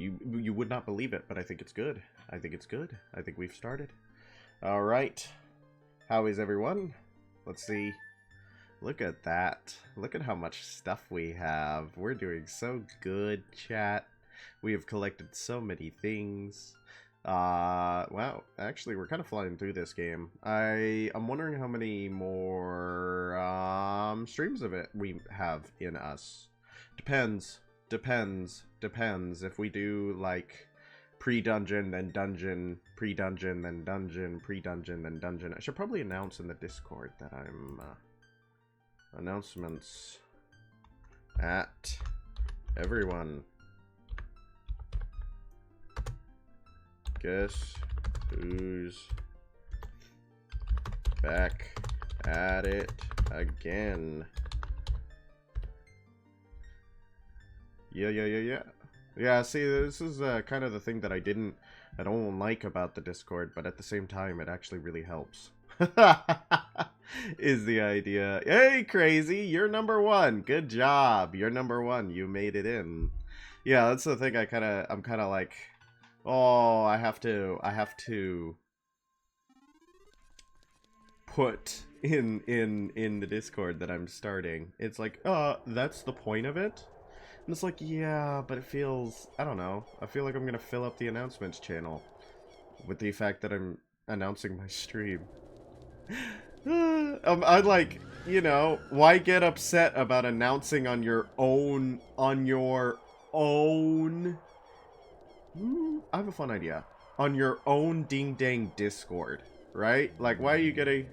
You would not believe it, but I think it's good. I think it's good. I think we've started. All right. How is everyone? Let's see. Look at that. Look at how much stuff we have. We're doing so good, chat. We have collected so many things. Wow. Actually, we're kind of flying through this game. I'm wondering how many more streams of it we have in us. Depends. If we do like pre-dungeon, then dungeon, pre-dungeon, then dungeon, pre-dungeon, then dungeon. I should probably announce in the Discord that I'm announcements at everyone. Guess who's back at it again? Yeah, see, this is kind of the thing that I don't like about the Discord, but at the same time, it actually really helps. Is the idea. Hey, Crazy, you're number one. Good job. You're number one. You made it in. Yeah, that's the thing. I'm kind of like, oh, I have to put in the Discord that I'm starting. It's like, that's the point of it. And it's like, yeah, but it feels, I don't know. I feel like I'm gonna fill up the announcements channel with the fact that I'm announcing my stream. I'd like, you know, why get upset about announcing on your own, I have a fun idea. On your own ding-dang Discord, right? Like, why are you getting...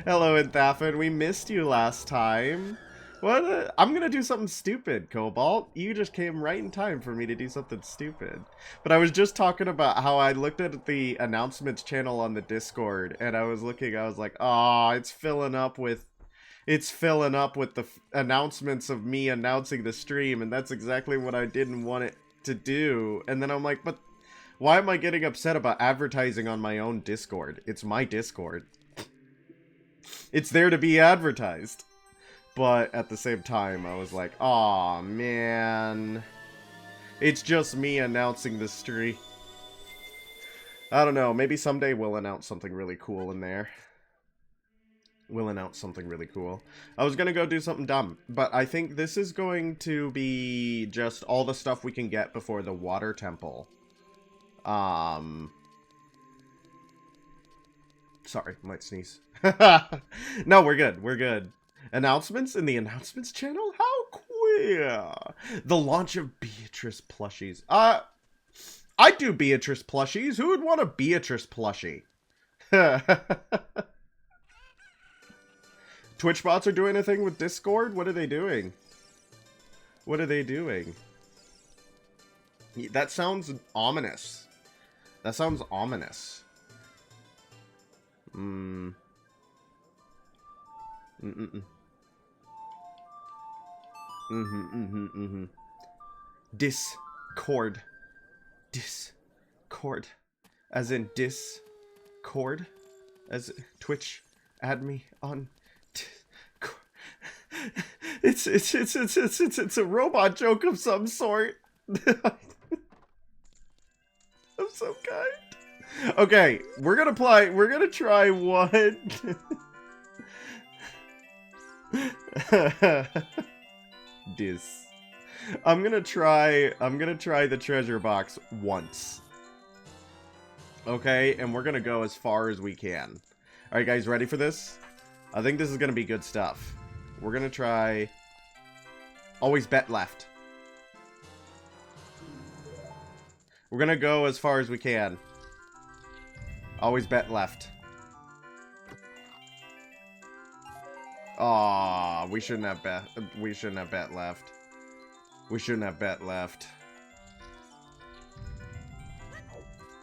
Hello, Enthafen, we missed you last time. What? I'm gonna do something stupid, Cobalt. You just came right in time for me to do something stupid. But I was just talking about how I looked at the announcements channel on the Discord, and I was like, ah, it's filling up with the announcements of me announcing the stream, and that's exactly what I didn't want it to do. And then I'm like, but why am I getting upset about advertising on my own Discord? It's my Discord. It's there to be advertised. But at the same time, I was like, aw, man. It's just me announcing the stream. I don't know, maybe someday we'll announce something really cool in there. We'll announce something really cool. I was gonna go do something dumb, but I think this is going to be just all the stuff we can get before the water temple. Sorry, might sneeze. No, we're good, we're good. Announcements in the announcements channel? How queer! The launch of Beatrice plushies. I'd do Beatrice plushies. Who would want a Beatrice plushie? Twitch bots are doing a thing with Discord? What are they doing? What are they doing? That sounds ominous. That sounds ominous. Discord. Discord. As in Discord. As Twitch. Add me on It's a robot joke of some sort. I'm so kind. Okay, we're gonna try one. I'm gonna try the treasure box once. Okay, and we're gonna go as far as we can. Alright guys, ready for this? I think this is gonna be good stuff. We're gonna try... Always bet left. We're gonna go as far as we can. Always bet left. Aw, we shouldn't have bet left. We shouldn't have bet left.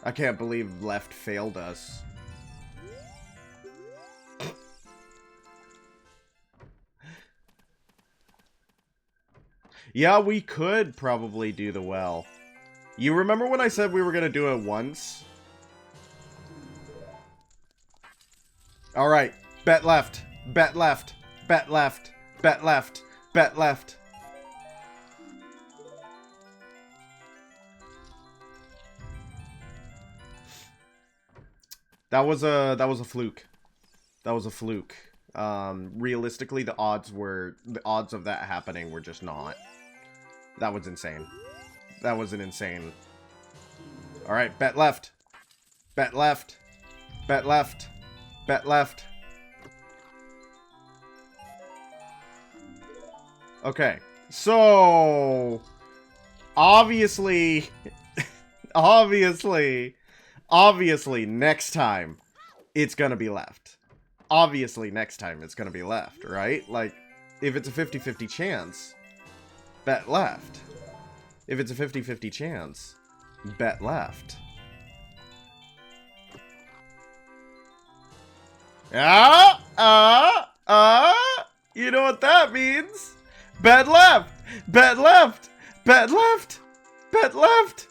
I can't believe left failed us. Yeah, we could probably do the well. You remember when I said we were gonna do it once? Alright, bet left, bet left, bet left, bet left, bet left. That was a fluke. That was a fluke. Realistically, the odds of that happening were just not. That was insane. That was an insane. All right, bet left. Bet left. Bet left. Bet left. Okay. So obviously obviously next time it's gonna be left. Obviously next time it's gonna be left, right? Like, if it's a 50-50 chance, bet left. If it's a 50-50 chance, bet left. You know what that means? Bet left! Bet left! Bet left! Bet left!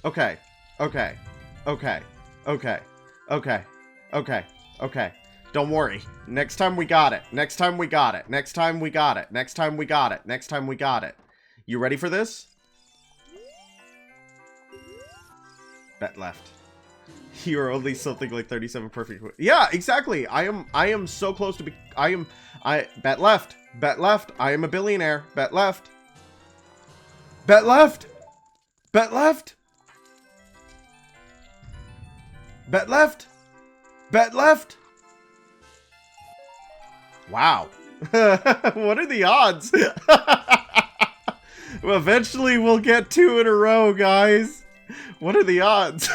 Okay. Okay. Okay. Okay. Okay. Okay. Okay. Don't worry. Next time we got it. Next time we got it. Next time we got it. Next time we got it. Next time we got it. You ready for this? Bet left. You're only something like 37 perfect. Yeah, exactly. I am so close to be. Bet left. Bet left. I am a billionaire. Bet left. Bet left. Bet left. Bet left. Bet left. Wow. What are the odds? Well, eventually we'll get 2 in a row, guys. What are the odds?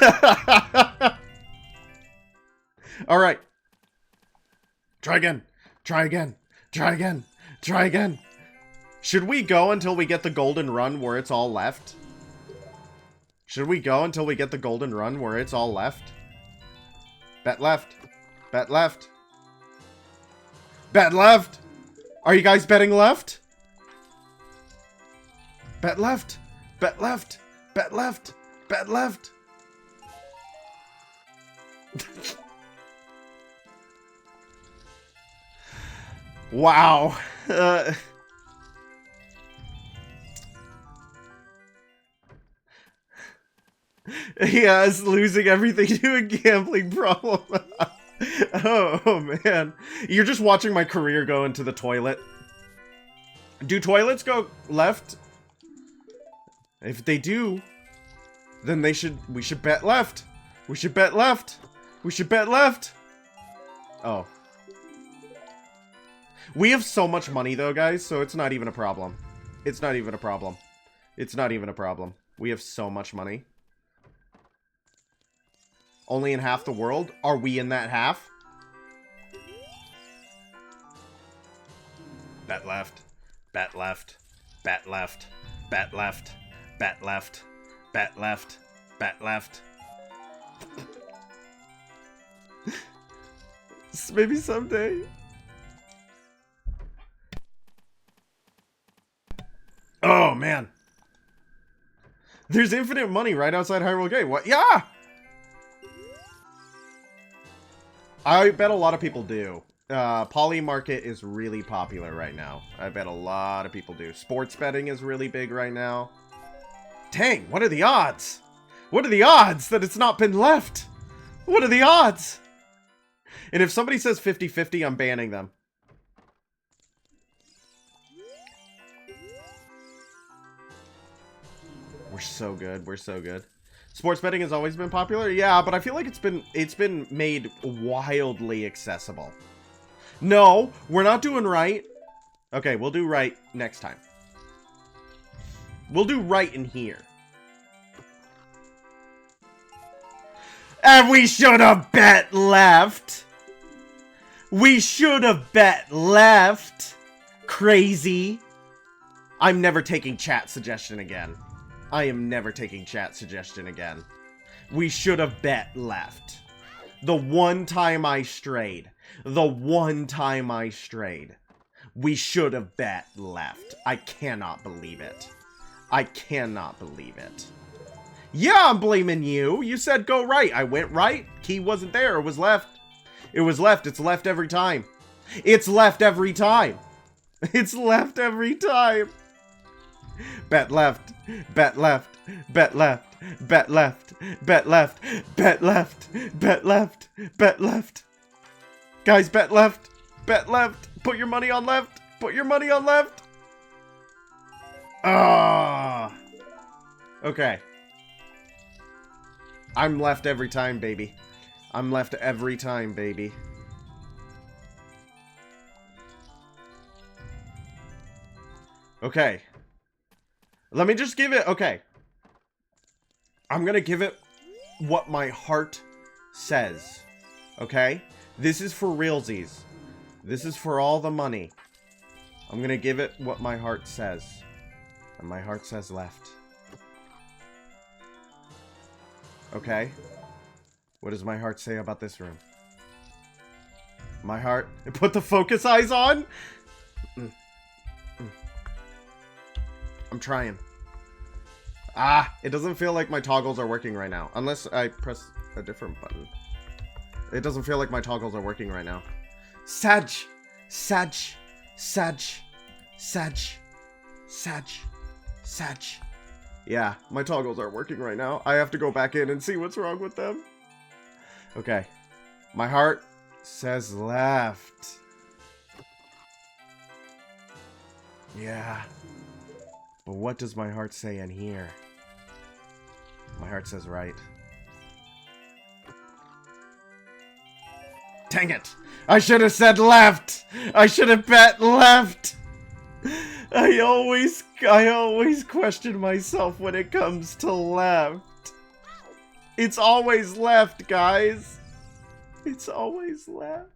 All right. Try again. Try again. Try again. Try again. Should we go until we get the golden run where it's all left? Should we go until we get the golden run where it's all left? Bet left. Bet left. Bet left. Are you guys betting left? Bet left. Bet left. Bet left. Bet left. Wow. Yeah, it's losing everything to a gambling problem. Oh, man. You're just watching my career go into the toilet. Do toilets go left? If they do, then we should bet left. We should bet left. We should bet left. Oh. We have so much money though, guys, so it's not even a problem. It's not even a problem. It's not even a problem. We have so much money. Only in half the world? Are we in that half? Bet left. Bet left. Bet left. Bet left. Bet left. Bet left. Bet left. Maybe someday. Oh, man. There's infinite money right outside Hyrule Gate. What? Yeah! I bet a lot of people do. Poly Market is really popular right now. I bet a lot of people do. Sports betting is really big right now. Dang, what are the odds? What are the odds that it's not been left? What are the odds? And if somebody says 50-50, I'm banning them. We're so good. We're so good. Sports betting has always been popular? Yeah, but I feel like it's been made wildly accessible. No, we're not doing right. Okay, we'll do right next time. We'll do right in here. And we should have bet left. We should have bet left. Crazy. I'm never taking chat suggestion again. I am never taking chat suggestion again. We should have bet left. The one time I strayed. The one time I strayed. We should have bet left. I cannot believe it. I cannot believe it. Yeah, I'm blaming you. You said go right. I went right. Key wasn't there. It was left. It was left. It's left every time. It's left every time. It's left every time. Bet left. Bet left. Bet left. Bet left. Bet left. Bet left. Bet left. Bet left. Guys, bet left. Bet left. Put your money on left. Put your money on left. Ah. Okay. I'm left every time, baby. I'm left every time, baby. Okay. Let me just give it... Okay. I'm gonna give it what my heart says. Okay? This is for realsies. This is for all the money. I'm gonna give it what my heart says. And my heart says left. Okay? What does my heart say about this room? My heart... Put the focus eyes on? I'm trying. Ah! It doesn't feel like my toggles are working right now. Unless I press a different button. It doesn't feel like my toggles are working right now. Sag! Sag! Sag! Sag! Sag! Sag! Yeah, my toggles aren't working right now. I have to go back in and see what's wrong with them. Okay. My heart says left. Yeah. But what does my heart say in here? My heart says right. Dang it! I should have said left! I should have bet left! I always question myself when it comes to left. It's always left, guys. It's always left.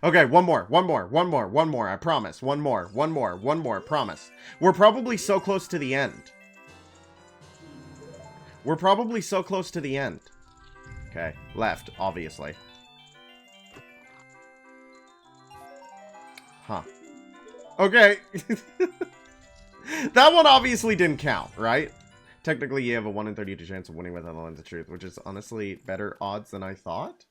Okay, one more, I promise. One more, promise. We're probably so close to the end. We're probably so close to the end. Okay, left, obviously. Huh. Okay. That one obviously didn't count, right? Technically, you have a 1 in 32 chance of winning without the lens of truth, which is honestly better odds than I thought.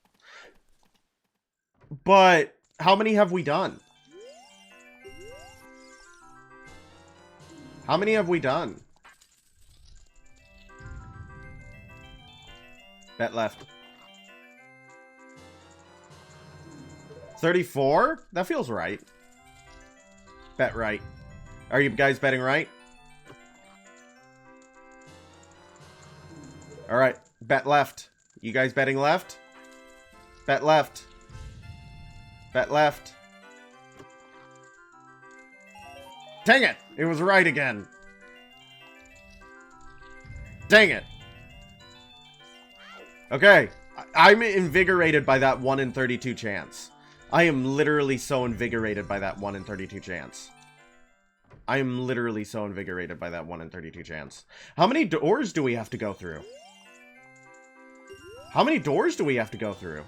But how many have we done? How many have we done? Bet left. 34? That feels right. Bet right. Are you guys betting right? Alright. Bet left. You guys betting left? Bet left. Bet left. Dang it! It was right again. Dang it. Okay. I'm invigorated by that 1 in 32 chance. I am literally so invigorated by that 1 in 32 chance. I am literally so invigorated by that 1 in 32 chance. How many doors do we have to go through? How many doors do we have to go through?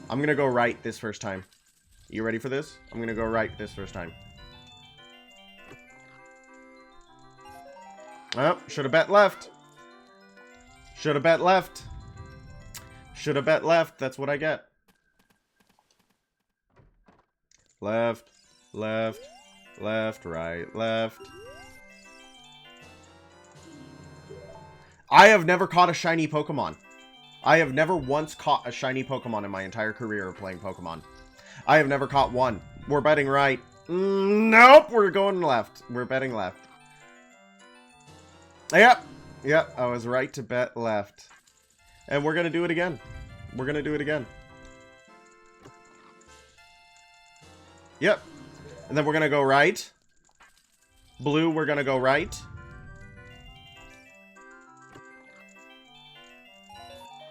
I'm gonna go right this first time. You ready for this? I'm gonna go right this first time. Oh, should have bet left. Should have bet left. Should have bet left. That's what I get. Left, left, left, right, left. I have never caught a shiny Pokemon. I have never once caught a shiny Pokemon in my entire career of playing Pokemon. I have never caught one. We're betting right. Nope, we're going left. We're betting left. Yep. Yep, I was right to bet left. And we're going to do it again. We're going to do it again. Yep. And then we're going to go right. Blue, we're going to go right.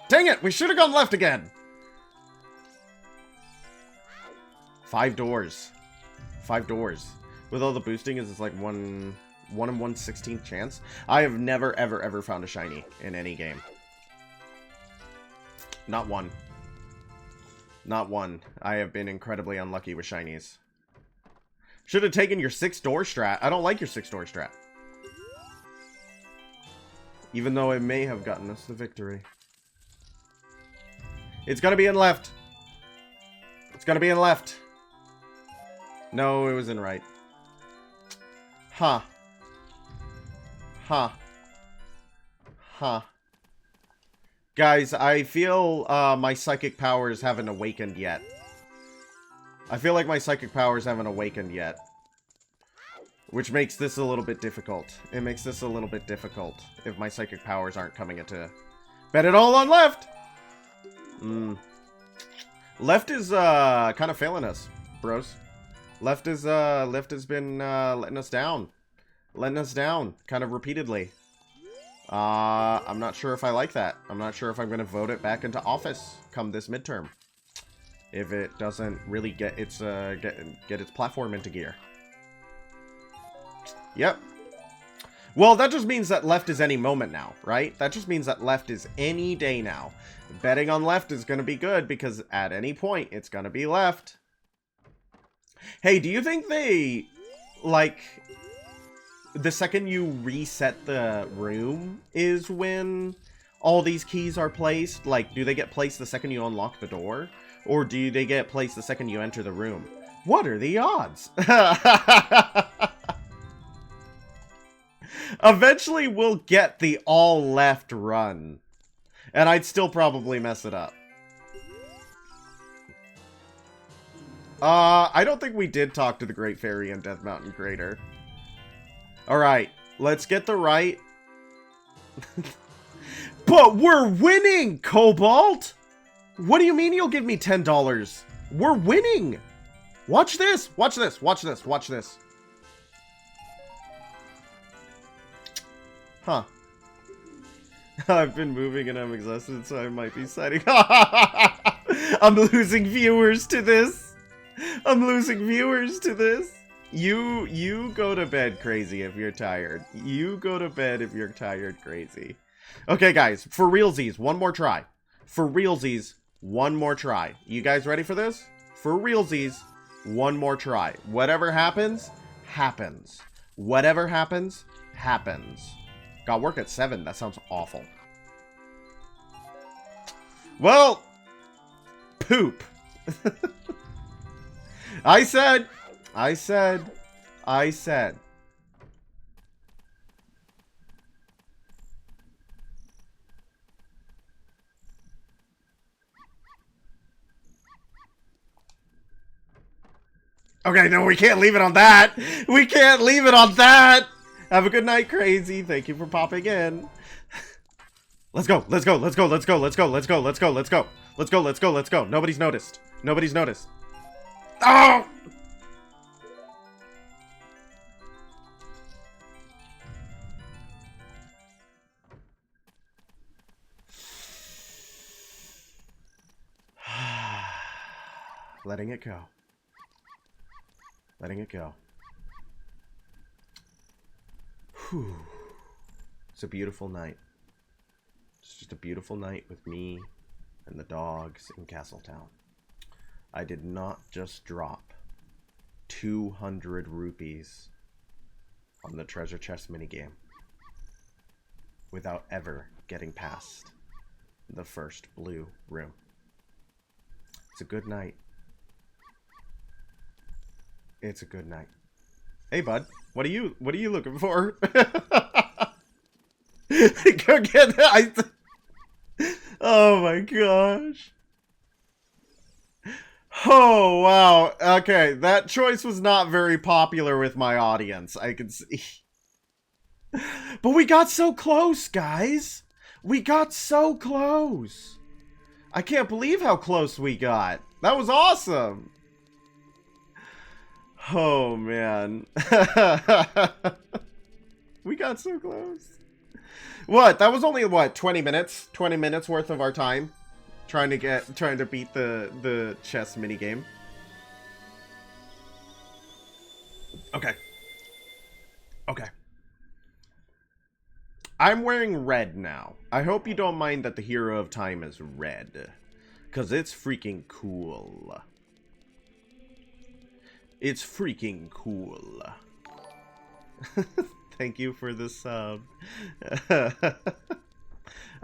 Dang it! We should have gone left again! 5 doors. 5 doors. With all the boosting, is it's like 1 in 1/16th chance. I have never, ever, ever found a shiny in any game. Not one. Not one. I have been incredibly unlucky with shinies. Should have taken your 6-door strat. I don't like your 6-door strat. Even though it may have gotten us the victory. It's gonna be in left. It's gonna be in left. No, it was in right. Huh. Huh. Huh. Guys, I feel my psychic powers haven't awakened yet. I feel like my psychic powers haven't awakened yet. Which makes this a little bit difficult. It makes this a little bit difficult if my psychic powers aren't coming into... Bet it all on left! Left is kind of failing us, bros. Left has been letting us down. Letting us down kind of repeatedly. I'm not sure if I like that. I'm not sure if I'm going to vote it back into office come this midterm. If it doesn't really get its get its platform into gear. Yep. Well, that just means that left is any moment now, right? That just means that left is any day now. Betting on left is going to be good because at any point it's going to be left. Hey, do you think they, like, the second you reset the room is when all these keys are placed? Like, do they get placed the second you unlock the door? Or do they get placed the second you enter the room? What are the odds? Eventually we'll get the all left run. And I'd still probably mess it up. I don't think we did talk to the Great Fairy in Death Mountain Crater. Alright, let's get the right... But we're winning, Cobalt! What do you mean you'll give me $10? We're winning! Watch this! Watch this! Watch this! Watch this! Huh. I've been moving and I'm exhausted, so I might be signing. I'm losing viewers to this. I'm losing viewers to this. You go to bed crazy if you're tired. You go to bed if you're tired crazy. Okay, guys, for realsies, one more try. For realsies, one more try. You guys ready for this? For realsies, one more try. Whatever happens, happens. Whatever happens, happens. Got work at 7. That sounds awful. Well, poop. I said. Okay, no, we can't leave it on that. We can't leave it on that. Have a good night, Crazy. Thank you for popping in. Let's go. Let's go. Let's go. Let's go. Let's go. Let's go. Let's go. Let's go. Let's go. Let's go. Let's go. Nobody's noticed. Nobody's noticed. Oh! Letting it go. Letting it go. Whew. It's a beautiful night. It's just a beautiful night with me and the dogs in Castletown. I did not just drop 200 rupees on the treasure chest minigame without ever getting past the first blue room. It's a good night. It's a good night. Hey, bud. What are you looking for? Go get that. Oh my gosh. Oh, wow. Okay, that choice was not very popular with my audience. I can see. But we got so close, guys. We got so close. I can't believe how close we got. That was awesome. Oh, man. We got so close. What? That was only, what, 20 minutes? 20 minutes worth of our time? Trying to beat the chess minigame. Okay. Okay. I'm wearing red now. I hope you don't mind that the hero of time is red. Because it's freaking cool. It's freaking cool. Thank you for the sub.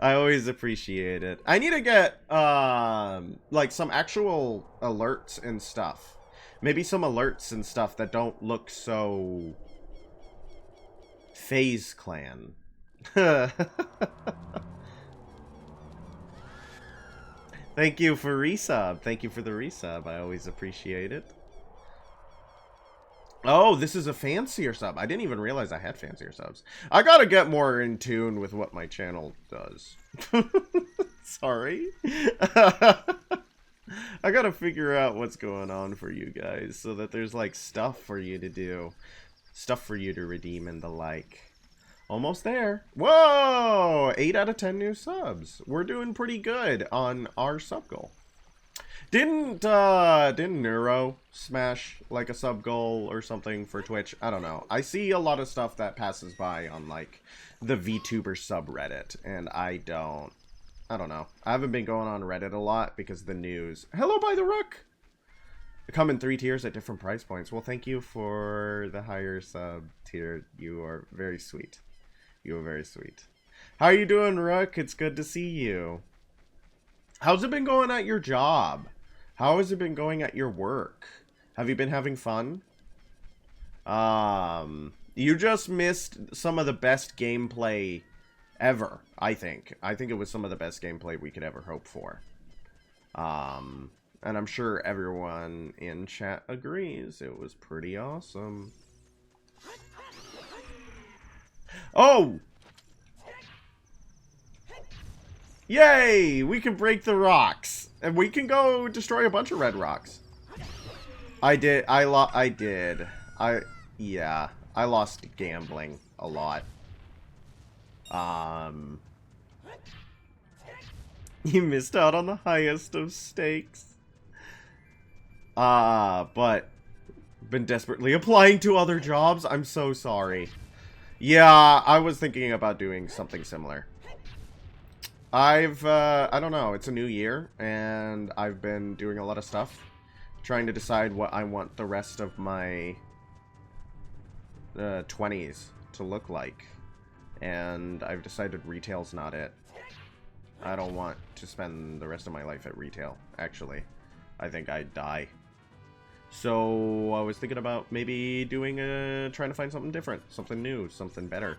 I always appreciate it. I need to get, like, some actual alerts and stuff. Maybe some alerts and stuff that don't look so... FaZe Clan. Thank you for resub. Thank you for the resub. I always appreciate it. Oh, this is a fancier sub. I didn't even realize I had fancier subs. I gotta get more in tune with what my channel does. Sorry. I gotta figure out what's going on for you guys so that there's like stuff for you to do. Stuff for you to redeem and the like. Almost there. Whoa! 8 out of 10 new subs. We're doing pretty good on our sub goal. Didn't Neuro smash like a sub goal or something for Twitch? I don't know. I see a lot of stuff that passes by on like the VTuber subreddit, and I don't know. I haven't been going on Reddit a lot because the news. Hello, by the Rook. Come in 3 tiers at different price points. Well, thank you for the higher sub tier. You are very sweet. You are very sweet. How are you doing, Rook? It's good to see you. How's it been going at your job? How has it been going at your work? Have you been having fun? You just missed some of the best gameplay ever, I think. I think it was some of the best gameplay we could ever hope for. And I'm sure everyone in chat agrees. It was pretty awesome. Oh! Yay! We can break the rocks. And we can go destroy a bunch of red rocks. Yeah. I lost gambling a lot. You missed out on the highest of stakes. But been desperately applying to other jobs. I'm so sorry. Yeah, I was thinking about doing something similar. I don't know, it's a new year, and I've been doing a lot of stuff. Trying to decide what I want the rest of my 20s to look like. And I've decided retail's not it. I don't want to spend the rest of my life at retail, actually. I think I'd die. So I was thinking about maybe doing trying to find something different, something new, something better.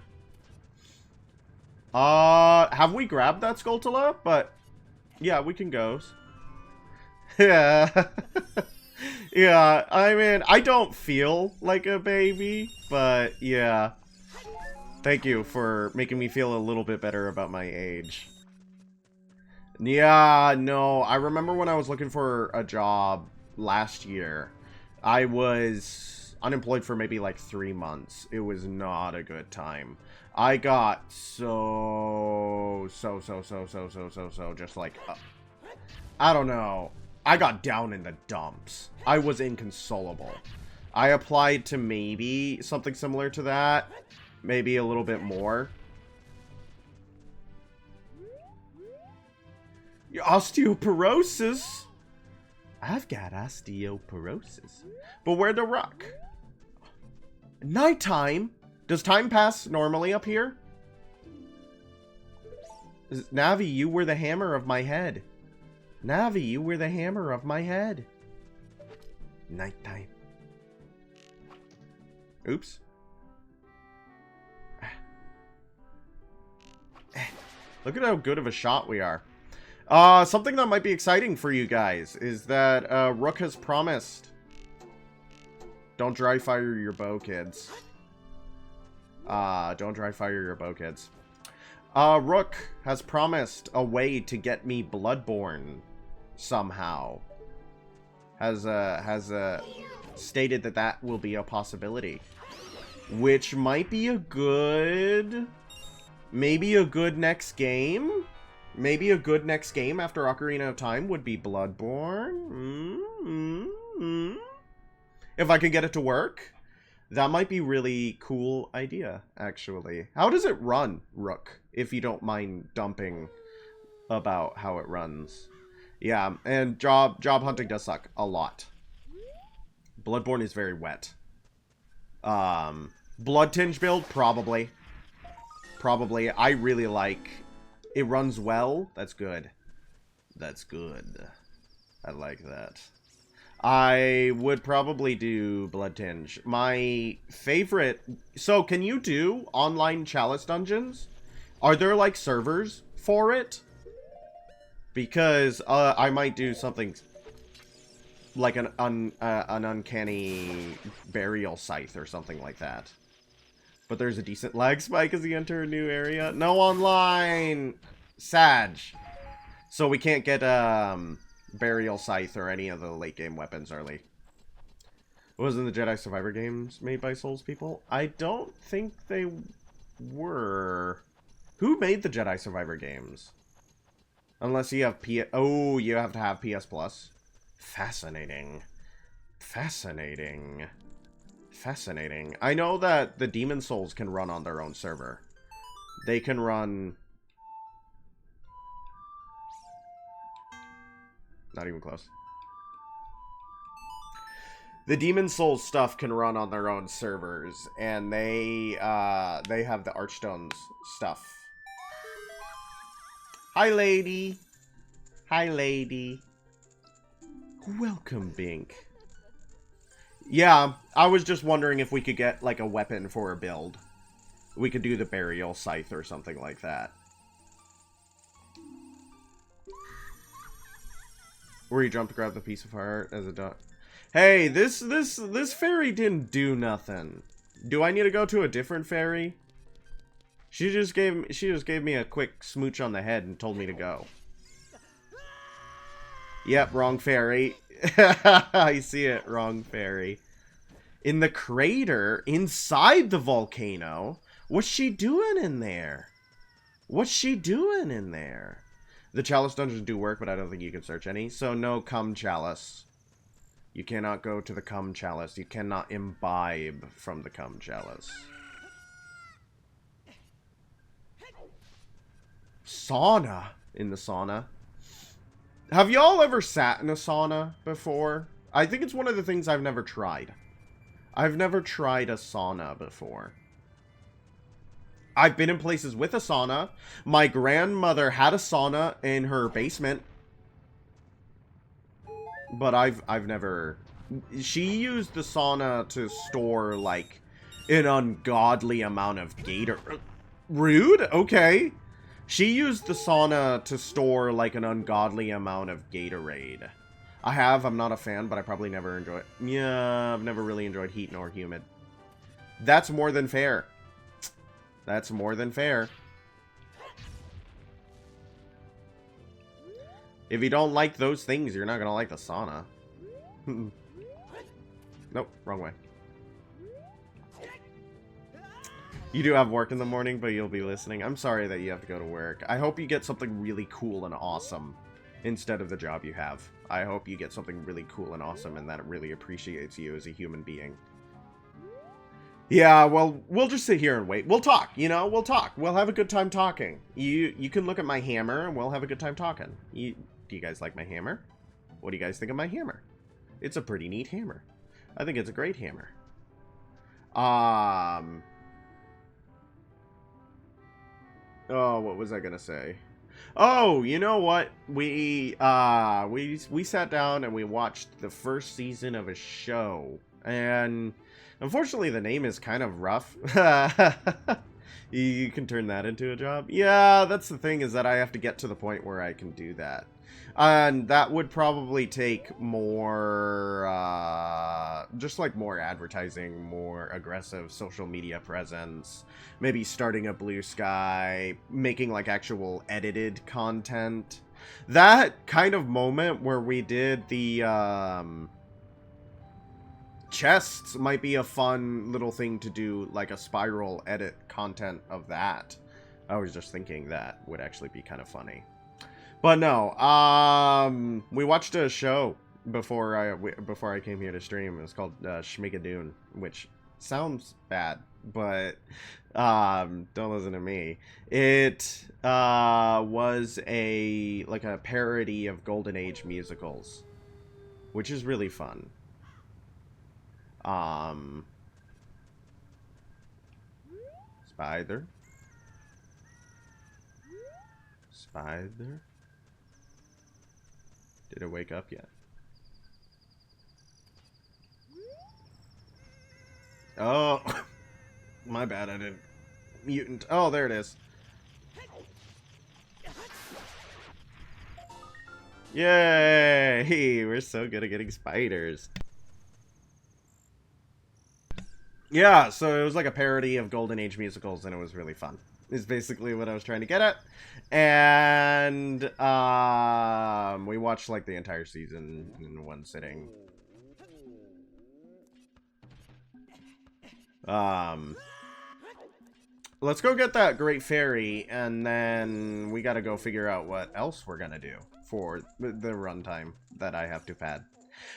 Have we grabbed that Skulltula? But yeah, we can go. Yeah. Yeah, I mean, I don't feel like a baby, but yeah. Thank you for making me feel a little bit better about my age. Yeah, no, I remember when I was looking for a job last year. I was unemployed for maybe like 3 months. It was not a good time. I got so just like, I don't know. I got down in the dumps. I was inconsolable. I applied to maybe something similar to that. Maybe a little bit more. Osteoporosis? I've got osteoporosis. But where the rock? Nighttime? Does time pass normally up here? Navi, you were the hammer of my head. Navi, you were the hammer of my head. Nighttime. Oops. Look at how good of a shot we are. Something that might be exciting for you guys is that Rook has promised. Don't dry fire your bow, kids. Don't dry fire your bow, kids. Rook has promised a way to get me Bloodborne somehow. Has stated that that will be a possibility. Which might be a good... Maybe a good next game? Maybe a good next game after Ocarina of Time would be Bloodborne? If I can get it to work? That might be really cool idea, actually. How does it run, Rook? If you don't mind dumping about how it runs. Yeah, and job hunting does suck a lot. Bloodborne is very wet. Blood Tinge build? Probably. Probably. I really like... It runs well. That's good. That's good. I like that. I would probably do Blood Tinge. My favorite... So, can you do online chalice dungeons? Are there, like, servers for it? Because, I might do something like an uncanny burial scythe or something like that. But there's a decent lag spike as you enter a new area. No online! Sag. So we can't get, burial scythe or any of the late game weapons early. Wasn't the Jedi Survivor games made by Souls people? I don't think they were. Who made the Jedi Survivor games? Unless you have Oh, you have to have PS Plus. Fascinating. Fascinating. Fascinating. I know that the Demon Souls can run on their own server. They can run... Not even close. The Demon Souls stuff can run on their own servers, and they have the Archstones stuff. Hi, lady. Hi, lady. Welcome, Bink. Yeah, I was just wondering if we could get, like, a weapon for a build. We could do the Burial Scythe or something like that. Where you jump to grab the piece of heart as a dog. Hey, this fairy didn't do nothing. Do I need to go to a different fairy? She just gave me a quick smooch on the head and told me to go. Yep, wrong fairy. I see it, wrong fairy. In the crater, inside the volcano? What's she doing in there? What's she doing in there? The chalice dungeons do work, but I don't think you can search any. So no cum chalice. You cannot go to the cum chalice. You cannot imbibe from the cum chalice. Sauna. In the sauna. Have y'all ever sat in a sauna before? I think it's one of the things I've never tried. I've never tried a sauna before. I've been in places with a sauna. My grandmother had a sauna in her basement. But I've never... She used the sauna to store, like, an ungodly amount of gator... Rude? Okay. She used the sauna to store, like, an ungodly amount of Gatorade. I'm not a fan, but I probably never enjoy it. Yeah, I've never really enjoyed heat nor humid. That's more than fair. That's more than fair. If you don't like those things, you're not gonna like the sauna. Nope, wrong way. You do have work in the morning, but you'll be listening. I'm sorry that you have to go to work. I hope you get something really cool and awesome instead of the job you have. I hope you get something really cool and awesome and that it really appreciates you as a human being. Yeah, well, we'll just sit here and wait. We'll talk, you know? We'll talk. We'll have a good time talking. You can look at my hammer and we'll have a good time talking. Do you guys like my hammer? What do you guys think of my hammer? It's a pretty neat hammer. I think it's a great hammer. Oh, what was I gonna say? Oh, you know what? We sat down and we watched the first season of a show. And unfortunately the name is kind of rough. You can turn that into a job. Yeah, that's the thing, is that I have to get to the point where I can do that. And that would probably take more, just like more advertising, more aggressive social media presence, maybe starting a Blue Sky, making like actual edited content. That kind of moment where we did the, chests might be a fun little thing to do, like a spiral edit content of that. I was just thinking that would actually be kind of funny. But no, we watched a show before I came here to stream. It was called Schmigadoon, which sounds bad, but don't listen to me. It was like a parody of Golden Age musicals, which is really fun. Spider. Spider. Did it wake up yet? Oh, my bad, I didn't. Mutant. Oh, there it is. Yay! We're so good at getting spiders. Yeah, so it was like a parody of Golden Age musicals, and it was really fun. Is basically what I was trying to get at. And we watched like the entire season in one sitting. Let's go get that Great Fairy, and then we gotta go figure out what else we're gonna do for the runtime that I have to pad.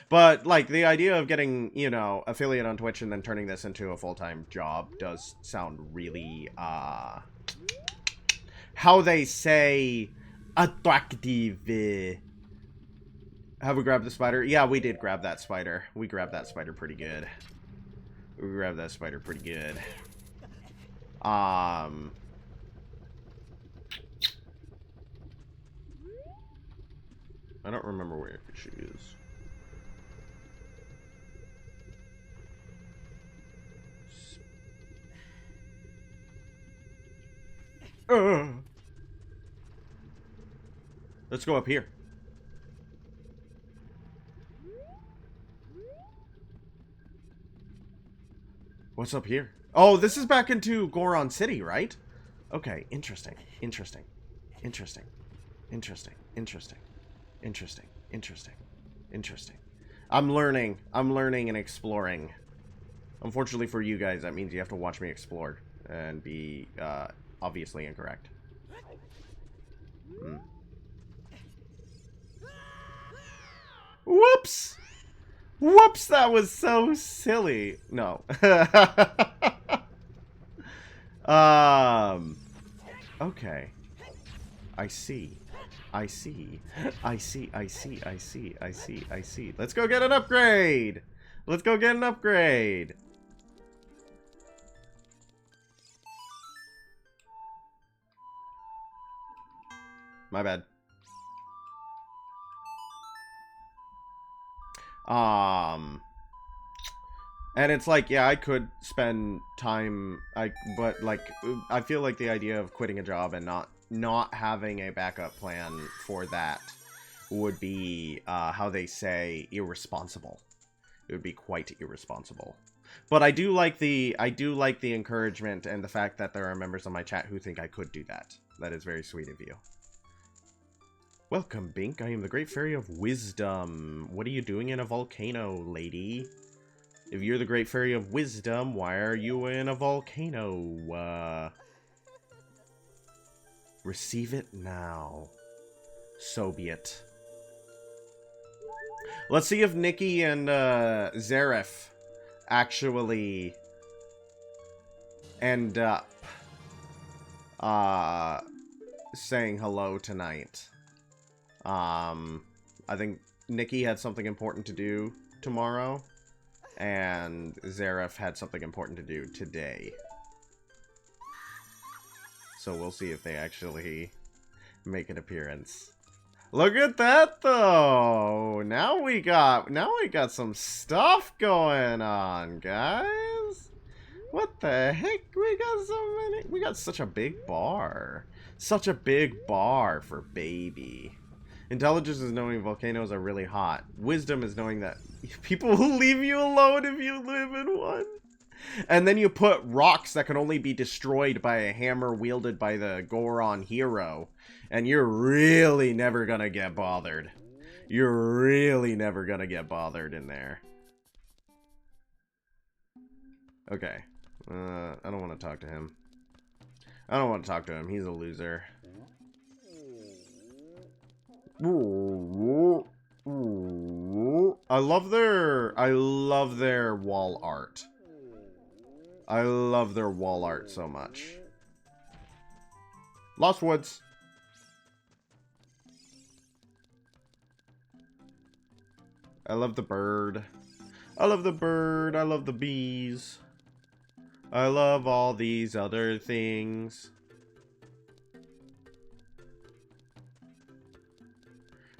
But, like, the idea of getting, you know, affiliate on Twitch and then turning this into a full-time job does sound really, how they say, attractive. Have we grabbed the spider? Yeah, we did grab that spider. We grabbed that spider pretty good. We grabbed that spider pretty good. I don't remember where she is. Let's go up here. What's up here? Oh, this is back into Goron City, right? Okay, interesting. Interesting. Interesting. Interesting. Interesting. Interesting. Interesting. Interesting. I'm learning and exploring. Unfortunately for you guys, that means you have to watch me explore and be obviously incorrect. Whoops! Whoops, that was so silly. No. Okay. I see. I see. I see. I see. I see. I see. I see. Let's go get an upgrade. Let's go get an upgrade. My bad. And it's like, yeah, I could spend time, but like, I feel like the idea of quitting a job and not having a backup plan for that would be, how they say, irresponsible. It would be quite irresponsible. But I do like the encouragement and the fact that there are members of my chat who think I could do that. That is very sweet of you. Welcome, Bink. I am the Great Fairy of Wisdom. What are you doing in a volcano, lady? If you're the Great Fairy of Wisdom, why are you in a volcano? Receive it now. So be it. Let's see if Nikki and Zareth actually end up saying hello tonight. I think Nikki had something important to do tomorrow, and Zareth had something important to do today. So we'll see if they actually make an appearance. Look at that, though! Now we got some stuff going on, guys! What the heck? We got such a big bar. Such a big bar for baby. Intelligence is knowing volcanoes are really hot. Wisdom is knowing that people will leave you alone if you live in one. And then you put rocks that can only be destroyed by a hammer wielded by the Goron hero. And you're really never gonna get bothered. You're really never gonna get bothered in there. Okay. I don't want to talk to him. I don't want to talk to him. He's a loser. I love their wall art. I love their wall art so much. Lost Woods. I love the bird. I love the bird. I love the bees. I love all these other things.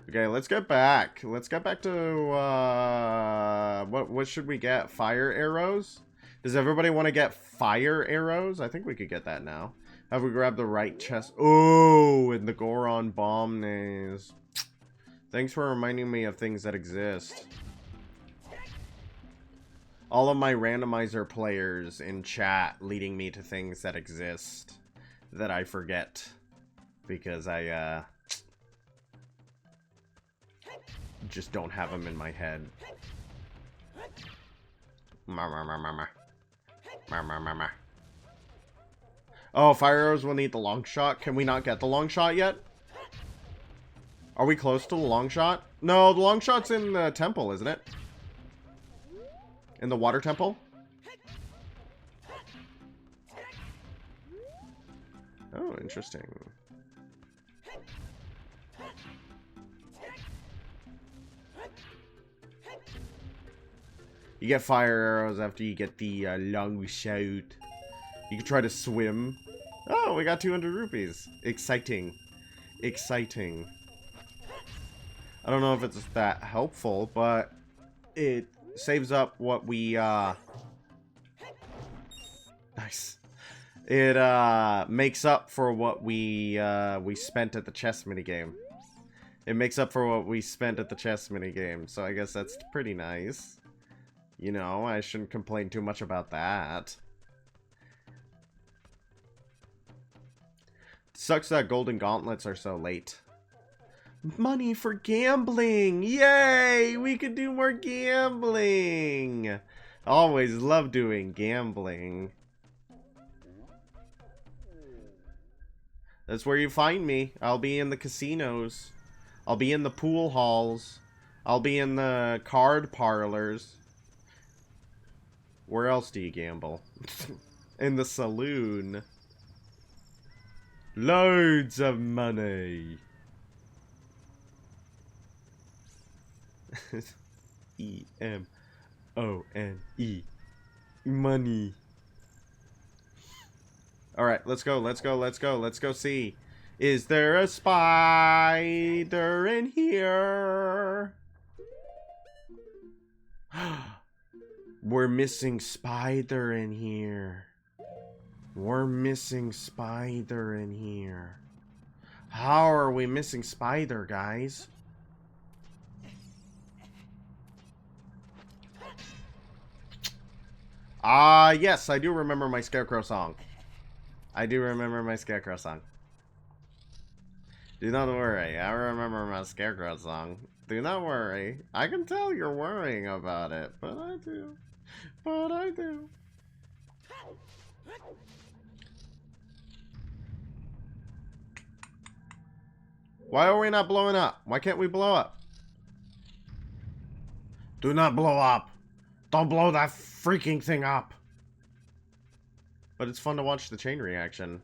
Okay, let's get back. Let's get back to, what should we get? Fire arrows? Does everybody want to get fire arrows? I think we could get that now. Have we grabbed the right chest? Oh, and the Goron bomb nays. Thanks for reminding me of things that exist. All of my randomizer players in chat leading me to things that exist that I forget. Because I, just don't have them in my head. Oh, fire arrows will need the long shot. Can we not get the long shot yet? Are we close to the long shot? No, the long shot's in the temple, isn't it? In the water temple? Oh, interesting. You get fire arrows after you get the long shot. You can try to swim. Oh, we got 200 rupees. Exciting. Exciting. I don't know if it's that helpful, but it saves up what we, Nice. It, makes up for what we spent at the chess minigame. It makes up for what we spent at the chess minigame, so I guess that's pretty nice. You know, I shouldn't complain too much about that. Sucks that golden gauntlets are so late. Money for gambling! Yay! We could do more gambling! Always love doing gambling. That's where you find me. I'll be in the casinos. I'll be in the pool halls. I'll be in the card parlors. Where else do you gamble? In the saloon. Loads of money. E-M-O-N-E. Money. Alright, let's go, let's go, let's go, let's go see. Is there a spider in here? We're missing spider in here. We're missing spider in here. How are we missing spider, guys? Yes, I do remember my Scarecrow song. I do remember my Scarecrow song. Do not worry, I remember my Scarecrow song. Do not worry. I can tell you're worrying about it, but I do. But I do. Why are we not blowing up? Why can't we blow up? Do not blow up. Don't blow that freaking thing up. But it's fun to watch the chain reaction.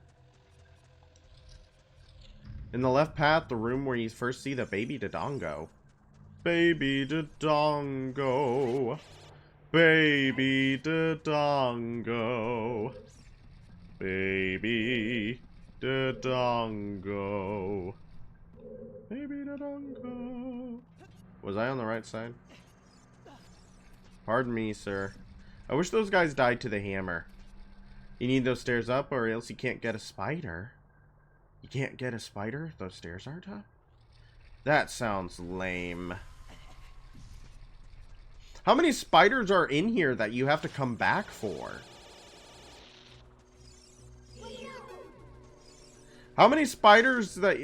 In the left path, the room where you first see the baby Dodongo. Baby Dodongo. Baby Dodongo. Baby Dodongo. Baby Dodongo. Was I on the right side? Pardon me, sir. I wish those guys died to the hammer. You need those stairs up or else you can't get a spider. You can't get a spider if those stairs aren't up? That sounds lame. How many spiders are in here that you have to come back for? How many spiders that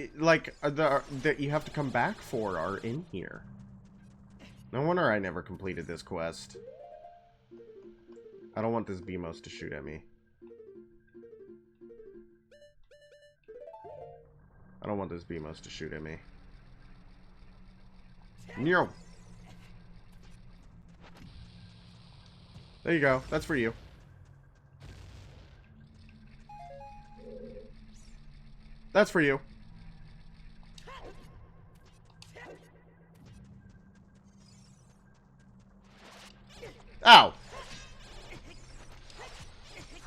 that you have to come back for are in here? No wonder I never completed this quest. I don't want this Bea'sMos to shoot at me. I don't want this Bea'sMos to shoot at me. No. There you go. That's for you. That's for you. Ow!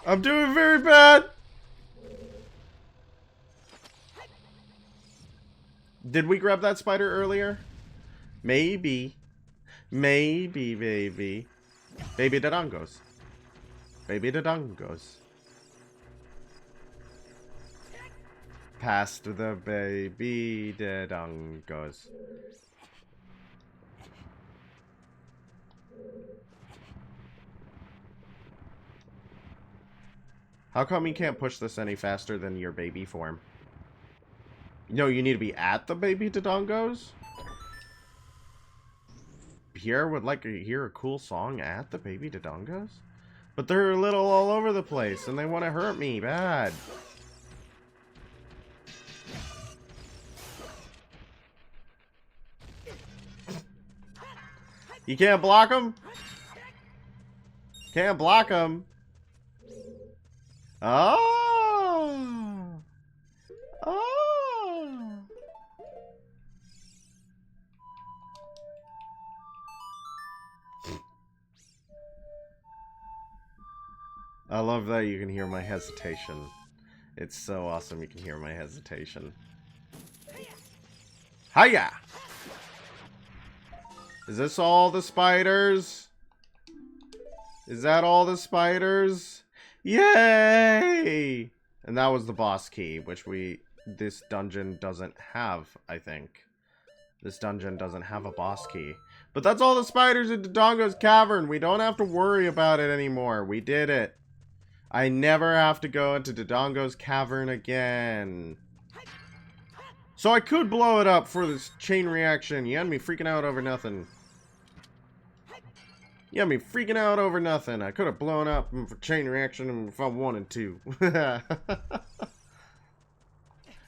I'm doing very bad! Did we grab that spider earlier? Maybe. Maybe, baby. Baby Dodongos. Baby Dodongos. Past the baby Dodongos. How come you can't push this any faster than your baby form? No, you need to be at the baby Dodongos? Pierre would like to hear a cool song at the baby Dodongos? But they're little all over the place and they want to hurt me bad. You can't block them? Can't block them. Oh. Oh. I love that you can hear my hesitation. It's so awesome you can hear my hesitation. Hiya! Is this all the spiders? Is that all the spiders? Yay! And that was the boss key, which this dungeon doesn't have, I think. This dungeon doesn't have a boss key. But that's all the spiders in Dodongo's Cavern. We don't have to worry about it anymore. We did it. I never have to go into Dodongo's Cavern again. So I could blow it up for this chain reaction. You had me freaking out over nothing. You had me freaking out over nothing. I could have blown up for chain reaction if I wanted to.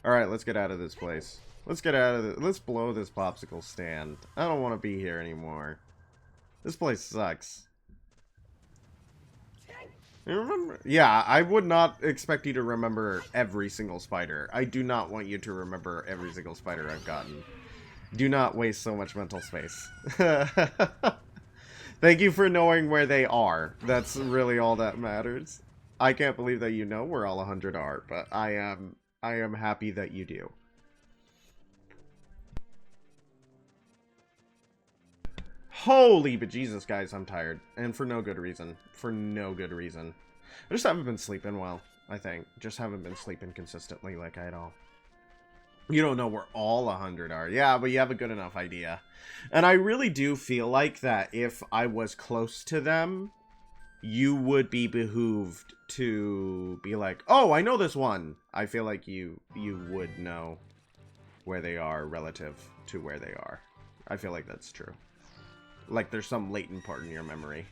Alright, let's get out of this place. Let's get out of it. Let's blow this popsicle stand. I don't want to be here anymore. This place sucks. You remember? Yeah, I would not expect you to remember every single spider. I do not want you to remember every single spider I've gotten. Do not waste so much mental space. Thank you for knowing where they are. That's really all that matters. I can't believe that you know where all 100 are, but I am happy that you do. Holy bejesus, guys, I'm tired. And for no good reason. For no good reason. I just haven't been sleeping well, I think. Just haven't been sleeping consistently like I'd all. You don't know where all 100 are. Yeah, but you have a good enough idea. And I really do feel like that if I was close to them, you would be behooved to be like, oh, I know this one. I feel like you would know where they are relative to where they are. I feel like that's true. Like there's some latent part in your memory.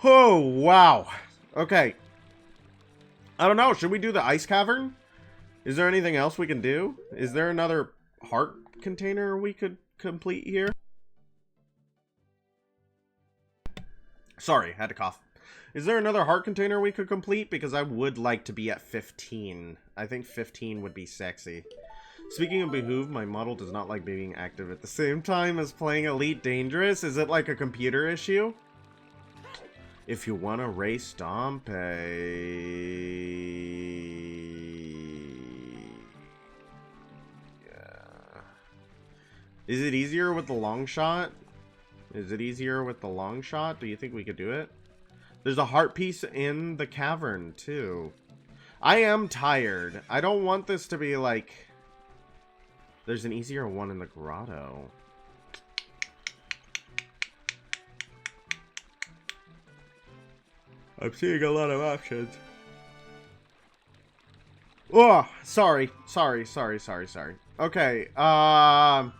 Oh, wow. Okay. I don't know. Should we do the ice cavern? Is there anything else we can do? Is there another heart container we could complete here? Sorry, had to cough. Is there another heart container we could complete? Because I would like to be at 15. I think 15 would be sexy. Speaking of behoove, my model does not like being active at the same time as playing Elite Dangerous. Is it like a computer issue? If you want to race Dompe... Yeah. Is it easier with the long shot? Is it easier with the long shot? Do you think we could do it? There's a heart piece in the cavern, too. I am tired. I don't want this to be like... There's an easier one in the grotto. I'm seeing a lot of options. Oh, sorry. Okay, I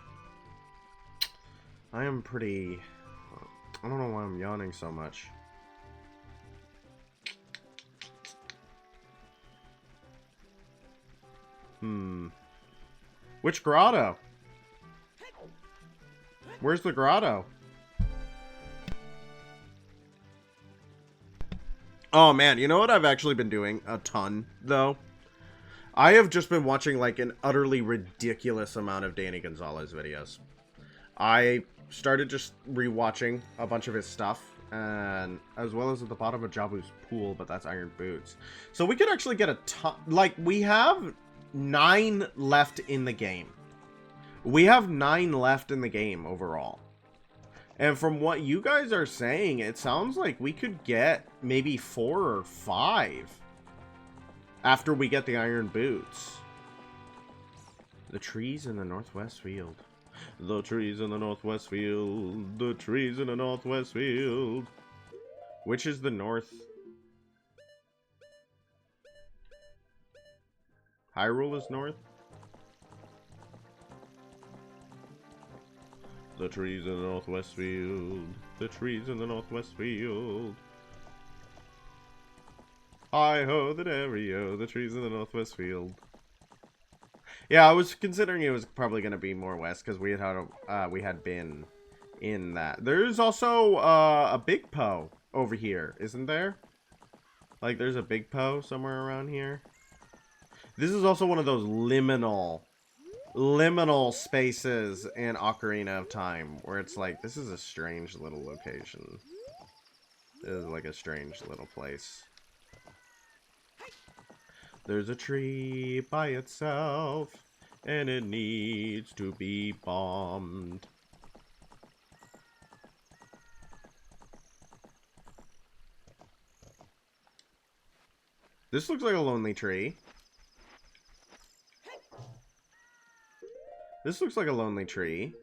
am pretty... I don't know why I'm yawning so much. Which grotto? Where's the grotto? Oh man, you know what I've actually been doing a ton, though? I have just been watching like an utterly ridiculous amount of Danny Gonzalez videos. I started just rewatching a bunch of his stuff, and as well as at the bottom of Jabu's pool, but that's Iron Boots. So we could actually get a ton, like we have 9 left in the game. We have 9 left in the game overall. And from what you guys are saying, it sounds like we could get maybe 4 or 5 after we get the iron boots. The trees in the northwest field. The trees in the northwest field. The trees in the northwest field. Which is the north? Hyrule is north? The trees in the northwest field. The trees in the northwest field. Hi-ho, the dairy-o, the trees in the northwest field. Yeah, I was considering it was probably going to be more west because we had been in that. There's also a Big Poe over here, isn't there? Like, there's a Big Poe somewhere around here. This is also one of those liminal spaces in Ocarina of Time where it's like, this is a strange little location. This is like a strange little place. There's a tree by itself, and it needs to be bombed. This looks like a lonely tree. This looks like a lonely tree.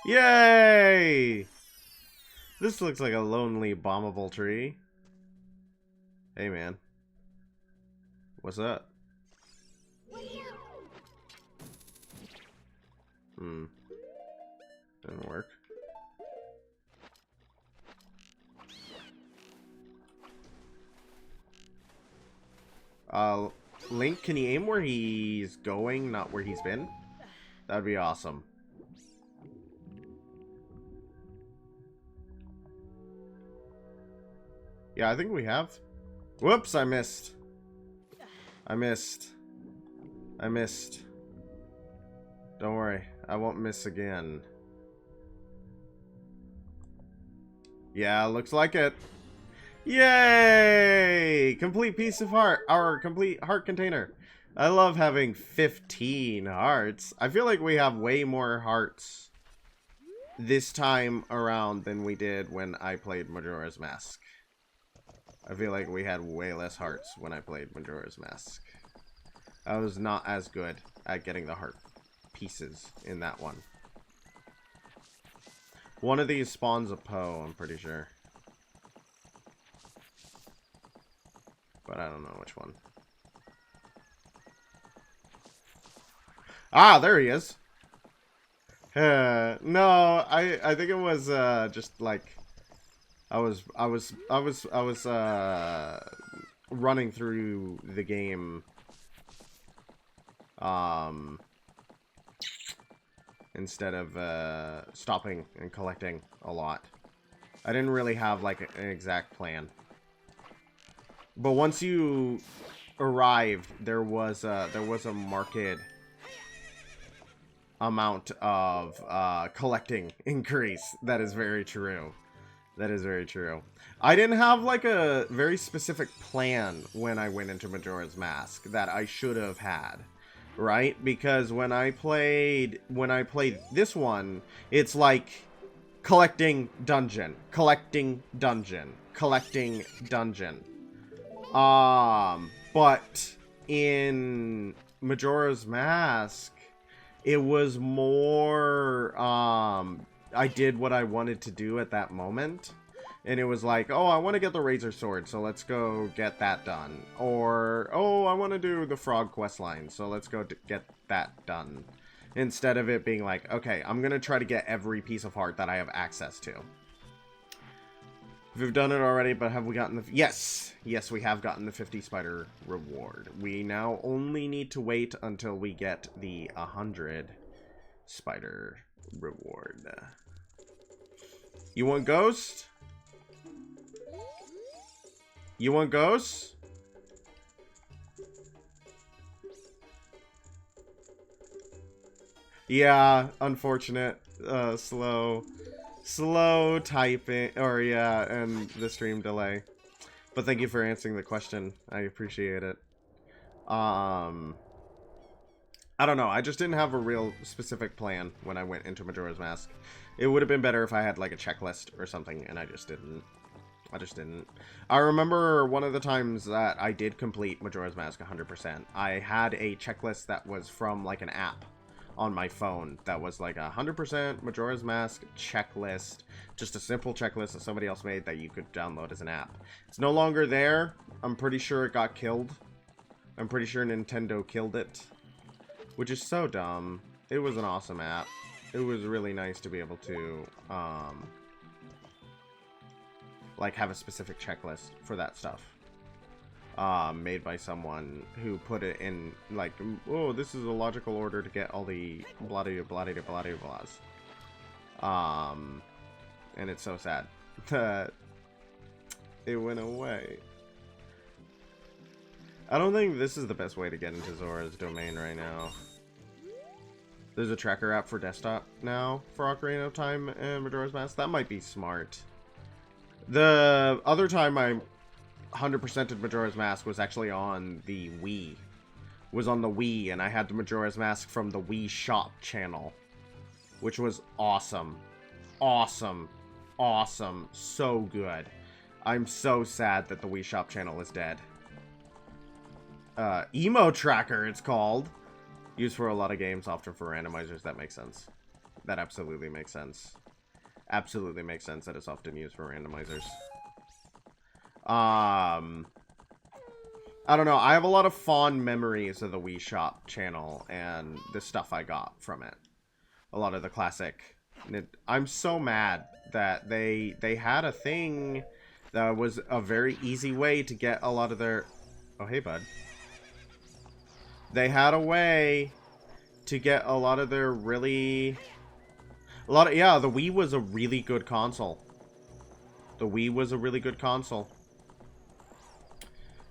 Yay! This looks like a lonely, bombable tree. Hey, man. What's up? Didn't work. Link, can you aim where he's going, not where he's been? That'd be awesome. Yeah, I think we have. Whoops, I missed. I missed. Don't worry, I won't miss again. Yeah, looks like it. Yay! Complete piece of heart. Our complete heart container. I love having 15 hearts. I feel like we have way more hearts this time around than we did when I played Majora's Mask. I feel like we had way less hearts when I played Majora's Mask. I was not as good at getting the heart pieces in that one. One of these spawns a Poe, I'm pretty sure. But I don't know which one. Ah, there he is. No, I think it was just like I was running through the game instead of stopping and collecting a lot. I didn't really have like an exact plan. But once you arrived, there was a marked amount of collecting increase. That is very true. That is very true. I didn't have like a very specific plan when I went into Majora's Mask that I should have had, right? Because when I played this one, it's like collecting dungeon, collecting dungeon, collecting dungeon. But in Majora's Mask, it was more, I did what I wanted to do at that moment. And it was like, oh, I want to get the Razor Sword, so let's go get that done. Or, oh, I want to do the Frog questline, so let's go get that done. Instead of it being like, okay, I'm going to try to get every piece of heart that I have access to. We've done it already, but have we gotten the... Yes! Yes, we have gotten the 50 spider reward. We now only need to wait until we get the 100 spider reward. You want Ghost? You want Ghost? Yeah, unfortunate. Slow typing, or yeah, and the stream delay. But thank you for answering the question. I appreciate it. I don't know. I just didn't have a real specific plan when I went into Majora's Mask. It would have been better if I had like a checklist or something, and I just didn't. I remember one of the times that I did complete Majora's Mask 100%. I had a checklist that was from like an app on my phone that was like 100% Majora's Mask checklist. Just a simple checklist that somebody else made that you could download as an app. It's no longer there. I'm pretty sure it got killed. I'm pretty sure Nintendo killed it. Which is so dumb. It was an awesome app. It was really nice to be able to, like, have a specific checklist for that stuff. Made by someone who put it in, like, oh, this is a logical order to get all the blah-de-blah-de-blah-de-blahs. And it's so sad that it went away. I don't think this is the best way to get into Zora's domain right now. There's a tracker app for desktop now for Ocarina of Time and Majora's Mask. That might be smart. The other time I 100%ed Majora's Mask was actually on the Wii. Was on the Wii, and I had the Majora's Mask from the Wii Shop channel. Which was awesome. Awesome. Awesome. So good. I'm so sad that the Wii Shop channel is dead. Emo Tracker, it's called. Used for a lot of games, often for randomizers. That makes sense. That absolutely makes sense. Absolutely makes sense that it's often used for randomizers. I don't know. I have a lot of fond memories of the Wii Shop channel and the stuff I got from it. A lot of the classic. I'm so mad that they had a thing that was a very easy way to get a lot of their... Oh, hey, bud. They had a way to get a lot of their really... Yeah, the Wii was a really good console. The Wii was a really good console.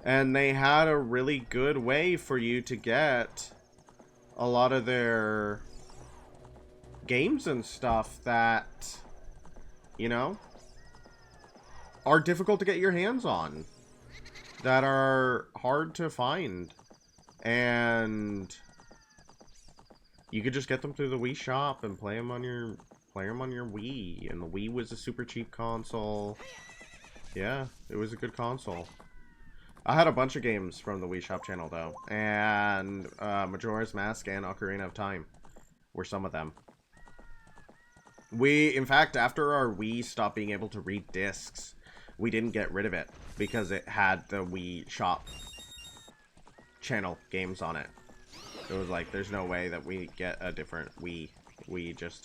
And they had a really good way for you to get a lot of their games and stuff that, you know, are difficult to get your hands on. That are hard to find. And you could just get them through the Wii Shop and play them on your Wii. And the Wii was a super cheap console. Yeah, it was a good console. I had a bunch of games from the Wii Shop channel though, and Majora's Mask and Ocarina of Time were some of them. In fact, after our Wii stopped being able to read discs, we didn't get rid of it because it had the Wii Shop channel games on it. It was like, there's no way that we get a different Wii. We just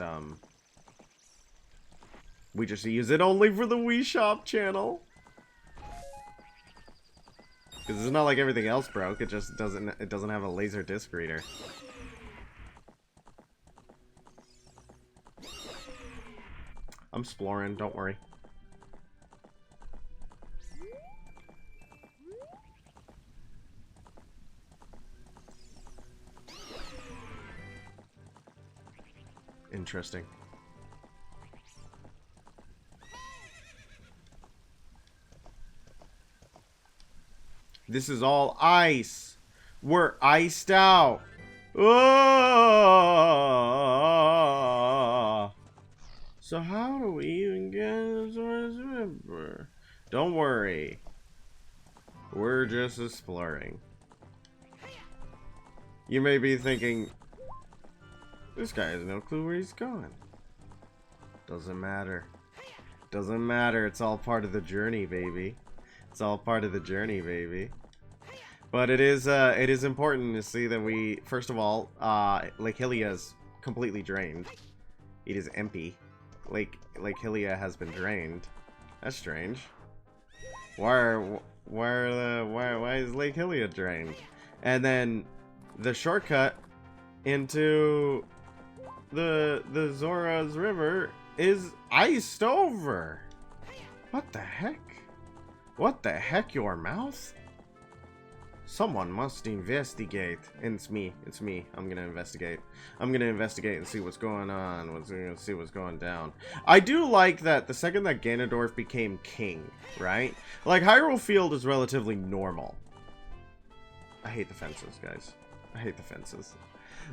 use it only for the Wii Shop channel. Because it's not like everything else broke. It just doesn't have a laser disc reader. I'm exploring, don't worry. Interesting. This is all ice. We're iced out. Oh! So how do we even get Zora's River? Don't worry. We're just exploring. You may be thinking, this guy has no clue where he's going. Doesn't matter. Doesn't matter. It's all part of the journey, baby. It's all part of the journey, baby. But it is important to see that we, first of all, Lake Hylia is completely drained. It is empty. Lake Hylia has been drained. That's strange. Why is Lake Hylia drained? And then the shortcut into the Zora's River is iced over. What the heck? What the heck, your mouth? Someone must investigate. And it's me. It's me. I'm gonna investigate. I'm gonna investigate and see what's going on. See what's going down. I do like that the second that Ganondorf became king, right? Like, Hyrule Field is relatively normal. I hate the fences, guys. I hate the fences.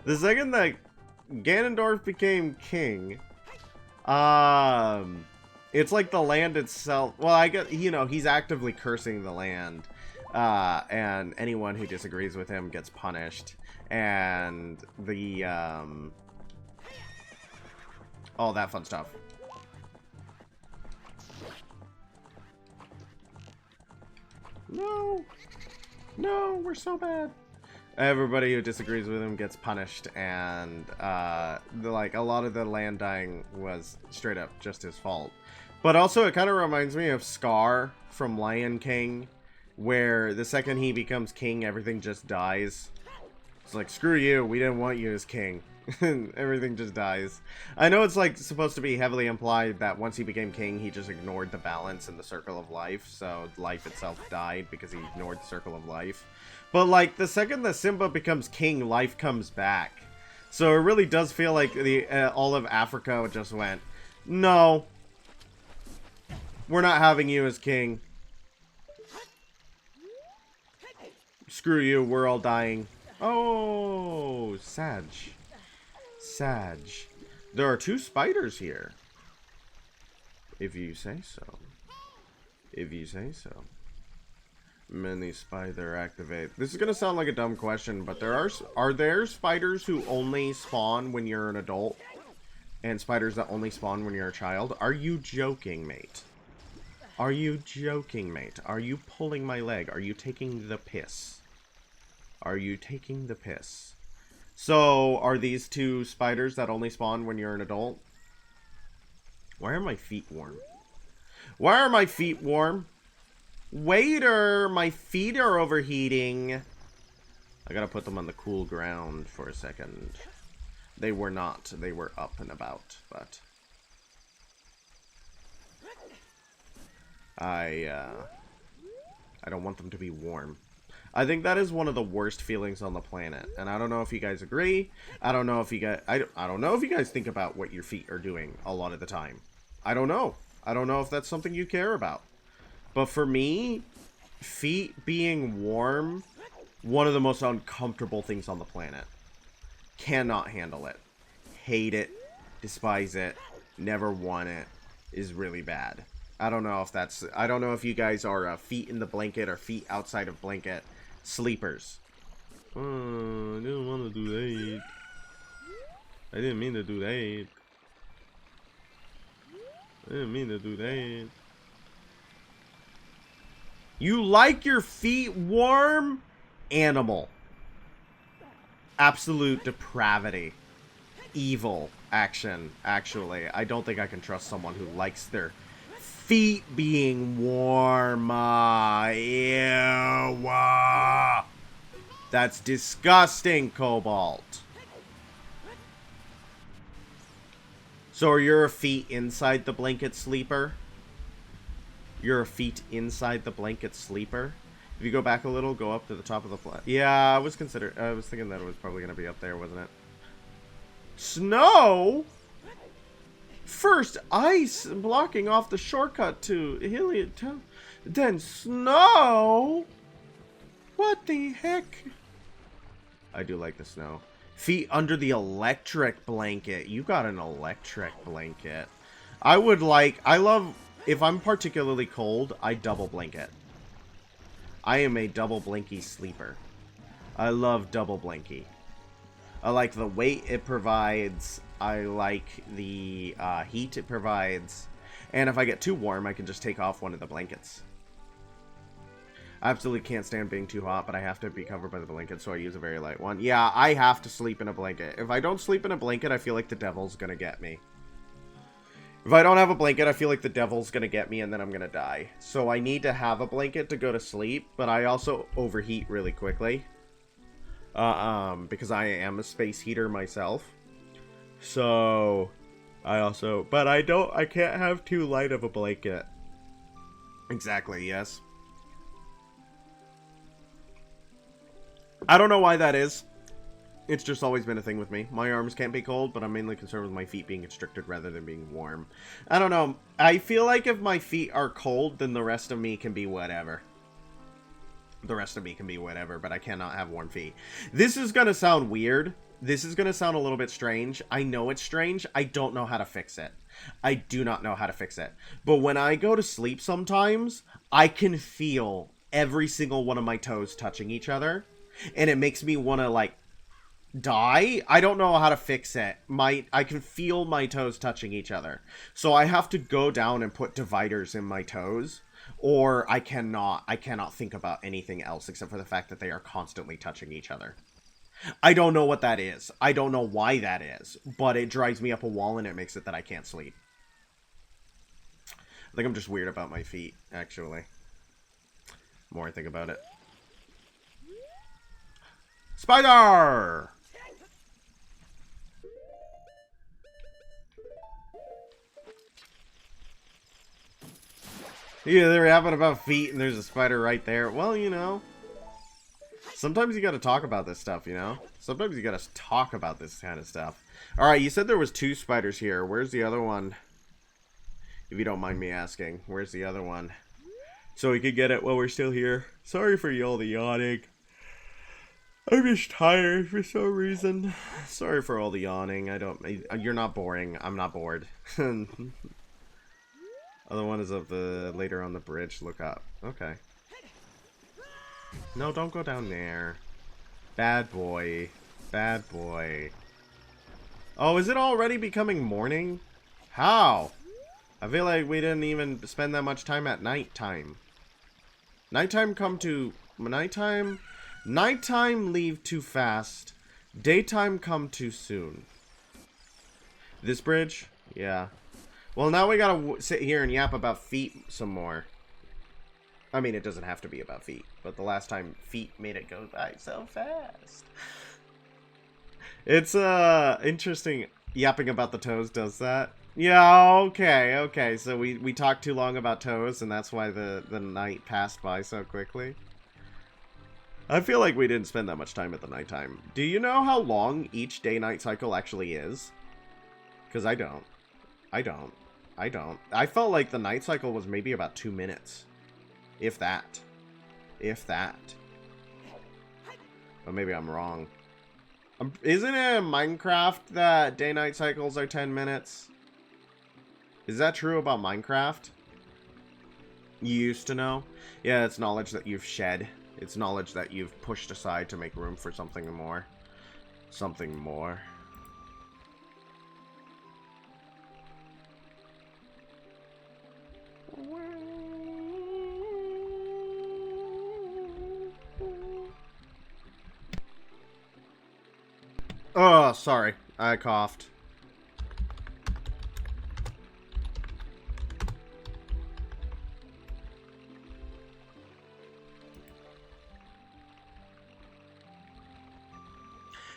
The second that Ganondorf became king, it's like the land itself. Well, I guess, you know, he's actively cursing the land. And anyone who disagrees with him gets punished. And the, all that fun stuff. No. No, we're so bad. Everybody who disagrees with him gets punished, and like a lot of the land dying was straight up just his fault. But also, it kind of reminds me of Scar from Lion King, where the second he becomes king, everything just dies. It's like, screw you, we didn't want you as king. Everything just dies. I know it's like supposed to be heavily implied that once he became king, he just ignored the balance in the circle of life, so life itself died because he ignored the circle of life. But like the second that Simba becomes king, life comes back. So it really does feel like the all of Africa just went, no, we're not having you as king. Screw you, we're all dying. Oh, Sag. Sag. There are 2 spiders here. If you say so. If you say so. Many spider activate. This is gonna sound like a dumb question, but are there spiders who only spawn when you're an adult? And spiders that only spawn when you're a child? Are you joking, mate? Are you joking, mate? Are you pulling my leg? Are you taking the piss? Are you taking the piss? So, are these 2 spiders that only spawn when you're an adult? Why are my feet warm? Why are my feet warm? Waiter, my feet are overheating. I gotta put them on the cool ground for a second. They were not. They were up and about, but... I don't want them to be warm. I think that is one of the worst feelings on the planet, and I don't know if you guys agree. I don't know if you guys I don't know if you guys think about what your feet are doing a lot of the time. I don't know. I don't know if that's something you care about. But for me, feet being warm, one of the most uncomfortable things on the planet. Cannot handle it. Hate it. Despise it. Never want it. Is really bad. I don't know if that's... I don't know if you guys are feet in the blanket or feet outside of blanket sleepers. I didn't want to do that. I didn't mean to do that. I didn't mean to do that. You like your feet warm? Animal. Absolute depravity. Evil action, actually. I don't think I can trust someone who likes their feet being warm. Ew. That's disgusting, Cobalt. So are your feet inside the blanket sleeper? Your feet inside the blanket sleeper? If you go back a little, go up to the top of the flat. Yeah, I was thinking that it was probably going to be up there, wasn't it? Snow? First ice blocking off the shortcut to Heliod Town. Then snow? What the heck? I do like the snow. Feet under the electric blanket. You got an electric blanket. I love, if I'm particularly cold, I double blanket. I am a double blanky sleeper. I love double blanky. I like the weight it provides. I like the heat it provides. And if I get too warm, I can just take off one of the blankets. I absolutely can't stand being too hot, but I have to be covered by the blanket, so I use a very light one. Yeah, I have to sleep in a blanket. If I don't sleep in a blanket, I feel like the devil's gonna get me. If I don't have a blanket, I feel like the devil's gonna get me and then I'm gonna die. So I need to have a blanket to go to sleep, but I also overheat really quickly. Because I am a space heater myself. So, but I can't have too light of a blanket. Exactly, yes. I don't know why that is. It's just always been a thing with me. My arms can't be cold, but I'm mainly concerned with my feet being constricted rather than being warm. I don't know. I feel like if my feet are cold, then the rest of me can be whatever. The rest of me can be whatever, but I cannot have warm feet. This is gonna sound weird. This is gonna sound a little bit strange. I know it's strange. I don't know how to fix it. I do not know how to fix it. But when I go to sleep sometimes, I can feel every single one of my toes touching each other. And it makes me want to, like, die. I don't know how to fix it. I can feel my toes touching each other. So I have to go down and put dividers in my toes. Or I cannot think about anything else except for the fact that they are constantly touching each other. I don't know what that is. I don't know why that is. But it drives me up a wall and it makes it that I can't sleep. I think I'm just weird about my feet, actually. The more I think about it. Spider! Yeah, they're yapping about feet and there's a spider right there. Well, you know. Sometimes you gotta talk about this stuff, you know? Sometimes you gotta talk about this kind of stuff. Alright, you said there was 2 spiders here. Where's the other one? If you don't mind me asking. Where's the other one? So we could get it while we're still here. Sorry for all the yawning. I'm just tired for some reason. Sorry for all the yawning. You're not boring. I'm not bored. Other one is of the later on the bridge. Look up. Okay. No, don't go down there. Bad boy. Bad boy. Oh, is it already becoming morning? How? I feel like we didn't even spend that much time at nighttime. Nighttime leave too fast. Daytime come too soon. This bridge? Yeah. Well, now we gotta sit here and yap about feet some more. I mean, it doesn't have to be about feet, but the last time feet made it go by so fast. It's, interesting. Yapping about the toes does that. Yeah, okay. So we talked too long about toes, and that's why the night passed by so quickly. I feel like we didn't spend that much time at the nighttime. Do you know how long each day-night cycle actually is? Because I don't. I felt like the night cycle was maybe about 2 minutes. If that. But maybe I'm wrong. Isn't it in Minecraft that day-night cycles are 10 minutes? Is that true about Minecraft? You used to know? Yeah, it's knowledge that you've shed. It's knowledge that you've pushed aside to make room for something more. Something more. Oh, sorry. I coughed.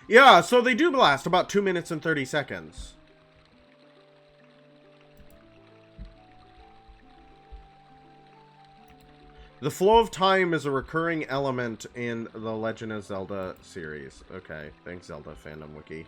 Yeah, so they do last about 2 minutes and 30 seconds. The flow of time is a recurring element in the Legend of Zelda series. Okay, thanks Zelda Fandom Wiki.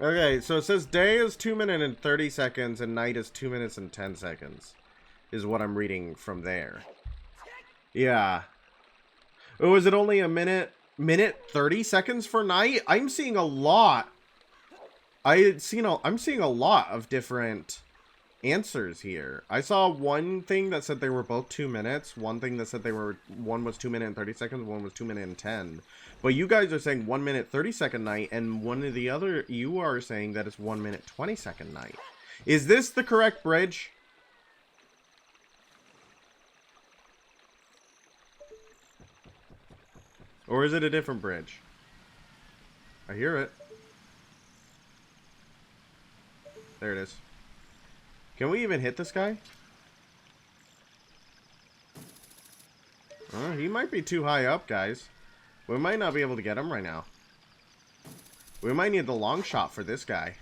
Okay, so it says day is 2 minutes and 30 seconds and night is 2 minutes and 10 seconds. Is what I'm reading from there. Yeah. Oh, is it only a minute 30 seconds for night? I'm seeing a lot. I'm seeing a lot of different answers here. I saw one thing that said they were both 2 minutes. One thing that said one was 2 minutes and 30 seconds. One was 2 minutes and 10. But you guys are saying 1 minute 30 second night, and one of the other you are saying that it's 1 minute 20 second night. Is this the correct bridge? Or is it a different bridge? I hear it. There it is. Can we even hit this guy? He might be too high up, guys. We might not be able to get him right now. We might need the long shot for this guy.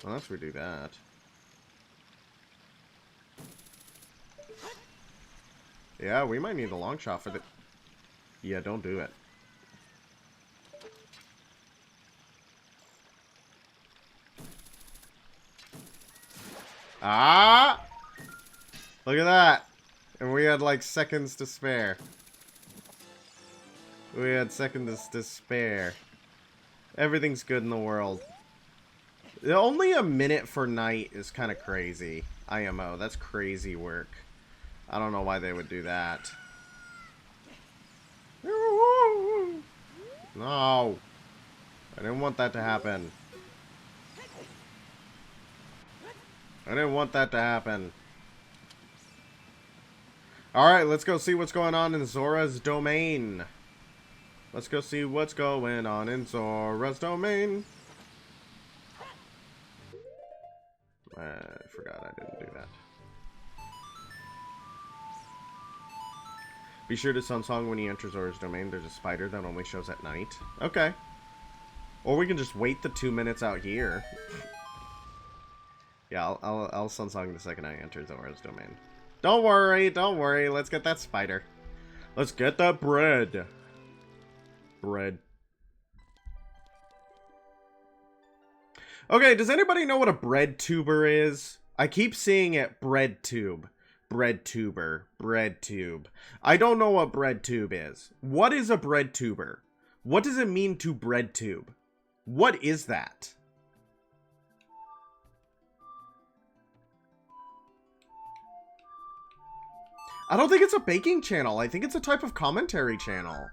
Unless we do that. Yeah, we might need the long shot for the... Yeah, don't do it. Ah! Look at that. And we had like seconds to spare. We had seconds to spare. Everything's good in the world. Only a minute for night is kind of crazy. IMO, that's crazy work. I don't know why they would do that. No. I didn't want that to happen. I didn't want that to happen. Alright, let's go see what's going on in Zora's domain. Let's go see what's going on in Zora's domain. I forgot I didn't do that. Be sure to Sunsong when you enter Zora's domain. There's a spider that only shows at night. Okay. Or we can just wait the 2 minutes out here. Yeah, I'll Sunsong the second I enter Zora's domain. Don't worry, don't worry. Let's get that spider. Let's get that bread. Bread. Okay, does anybody know what a bread tuber is? I keep seeing it bread tube. Bread tuber. Bread tube. I don't know what bread tube is. What is a bread tuber? What does it mean to bread tube? What is that? I don't think it's a baking channel. I think it's a type of commentary channel.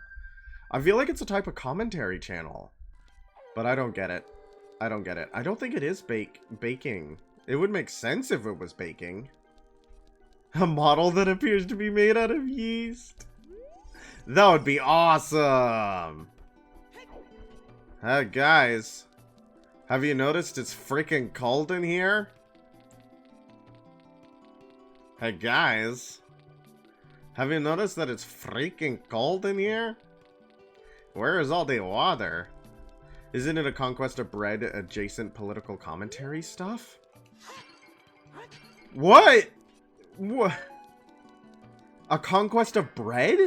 I feel like it's a type of commentary channel. But I don't get it. I don't get it. I don't think it is baking. It would make sense if it was baking. A model that appears to be made out of yeast. That would be awesome. Hey, guys. Have you noticed it's freaking cold in here? Hey, guys. Have you noticed that it's freaking cold in here? Where is all the water? Isn't it a conquest of bread adjacent political commentary stuff? What? What? A conquest of bread?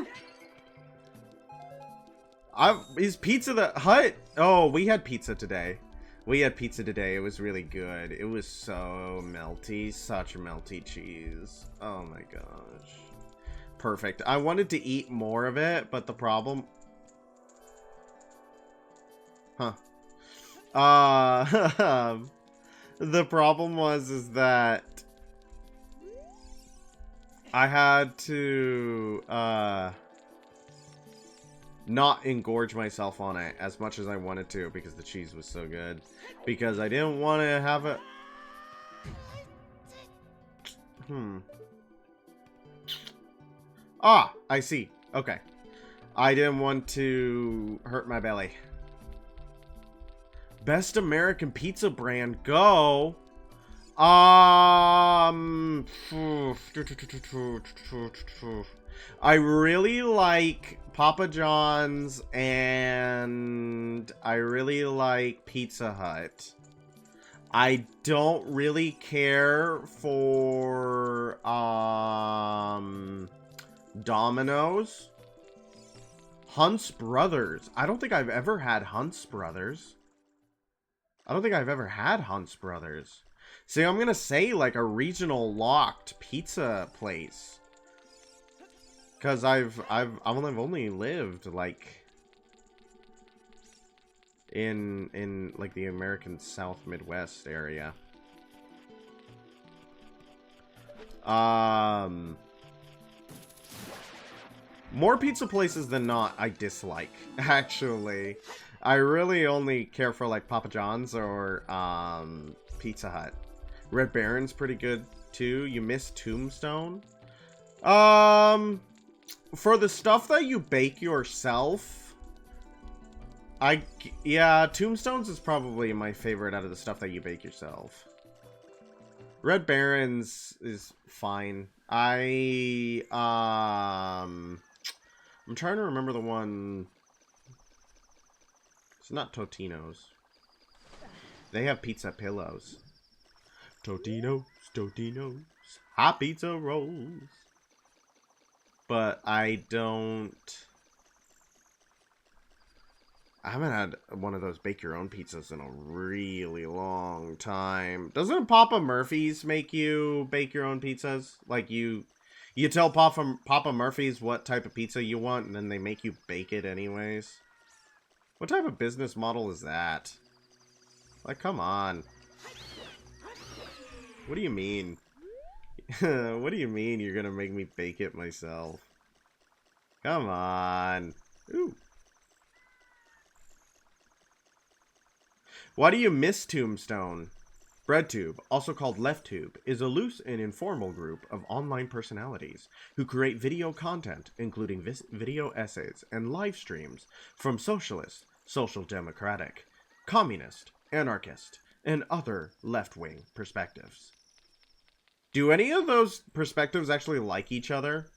Is Pizza the Hut? Oh, we had pizza today. We had pizza today. It was really good. It was so melty. Such melty cheese. Oh my gosh. Perfect. I wanted to eat more of it, but the problem... Huh. The problem was that I had to not engorge myself on it as much as I wanted to because the cheese was so good. Because I didn't want to have it. Ah, I see. Okay. I didn't want to hurt my belly. Best American pizza brand, go. I really like Papa John's and I really like Pizza Hut. I don't really care for Domino's. Hunt's Brothers. I don't think I've ever had Hunt's Brothers. I don't think I've ever had Hunt's Brothers. See, I'm gonna say like a regional locked pizza place. Cause I've only lived like in like the American South Midwest area. More pizza places than not I dislike, actually. I really only care for like Papa John's or Pizza Hut. Red Baron's pretty good too. You missed Tombstone. For the stuff that you bake yourself, yeah, Tombstones is probably my favorite out of the stuff that you bake yourself. Red Baron's is fine. I'm trying to remember the one. It's not Totino's. They have pizza pillows. Totino's, Totino's, hot pizza rolls. But I haven't had one of those bake your own pizzas in a really long time. Doesn't Papa Murphy's make you bake your own pizzas? Like you tell Papa Murphy's what type of pizza you want, and then they make you bake it anyways? What type of business model is that? Like, come on. What do you mean? What do you mean you're gonna make me bake it myself? Come on. Ooh. Why do you miss Tombstone? BreadTube, also called LeftTube, is a loose and informal group of online personalities who create video content, including video essays and live streams from socialist, social democratic, communist, anarchist, and other left-wing perspectives. Do any of those perspectives actually like each other?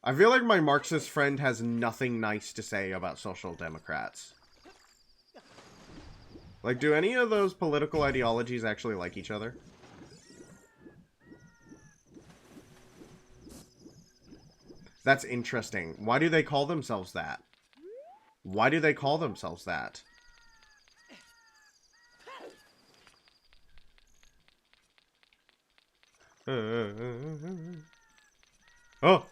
I feel like my Marxist friend has nothing nice to say about social democrats. Like, do any of those political ideologies actually like each other? That's interesting. Why do they call themselves that? Why do they call themselves that? Oh!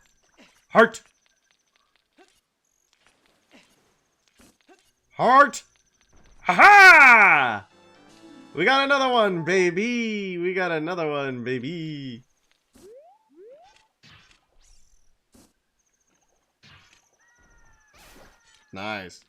Heart! Heart! Ha-ha! We got another one, baby! We got another one, baby! Nice.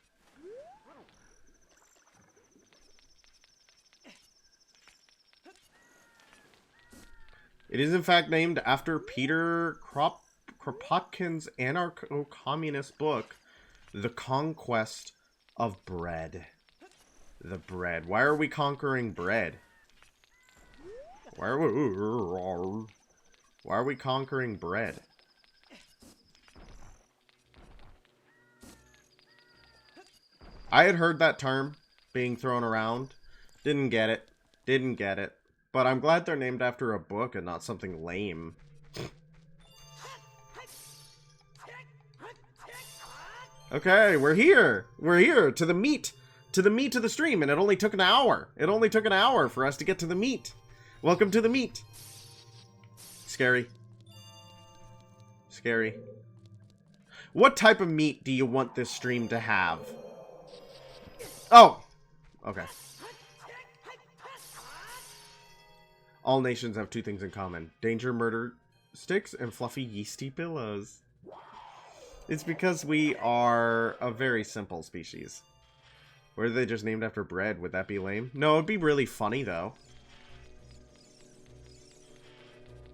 It is in fact named after Peter Kropotkin's anarcho-communist book, The Conquest of Bread. The bread. Why are we conquering bread? Why are we conquering bread? I had heard that term being thrown around. Didn't get it. Didn't get it. But I'm glad they're named after a book and not something lame. Okay, we're here. We're here to the meat. To the meat of the stream, and it only took an hour. It only took an hour for us to get to the meat. Welcome to the meat. Scary. Scary. What type of meat do you want this stream to have? Oh! Okay. All nations have two things in common. Danger, murder sticks, and fluffy yeasty pillows. It's because we are a very simple species. Or are they just named after bread? Would that be lame? No, it'd be really funny, though.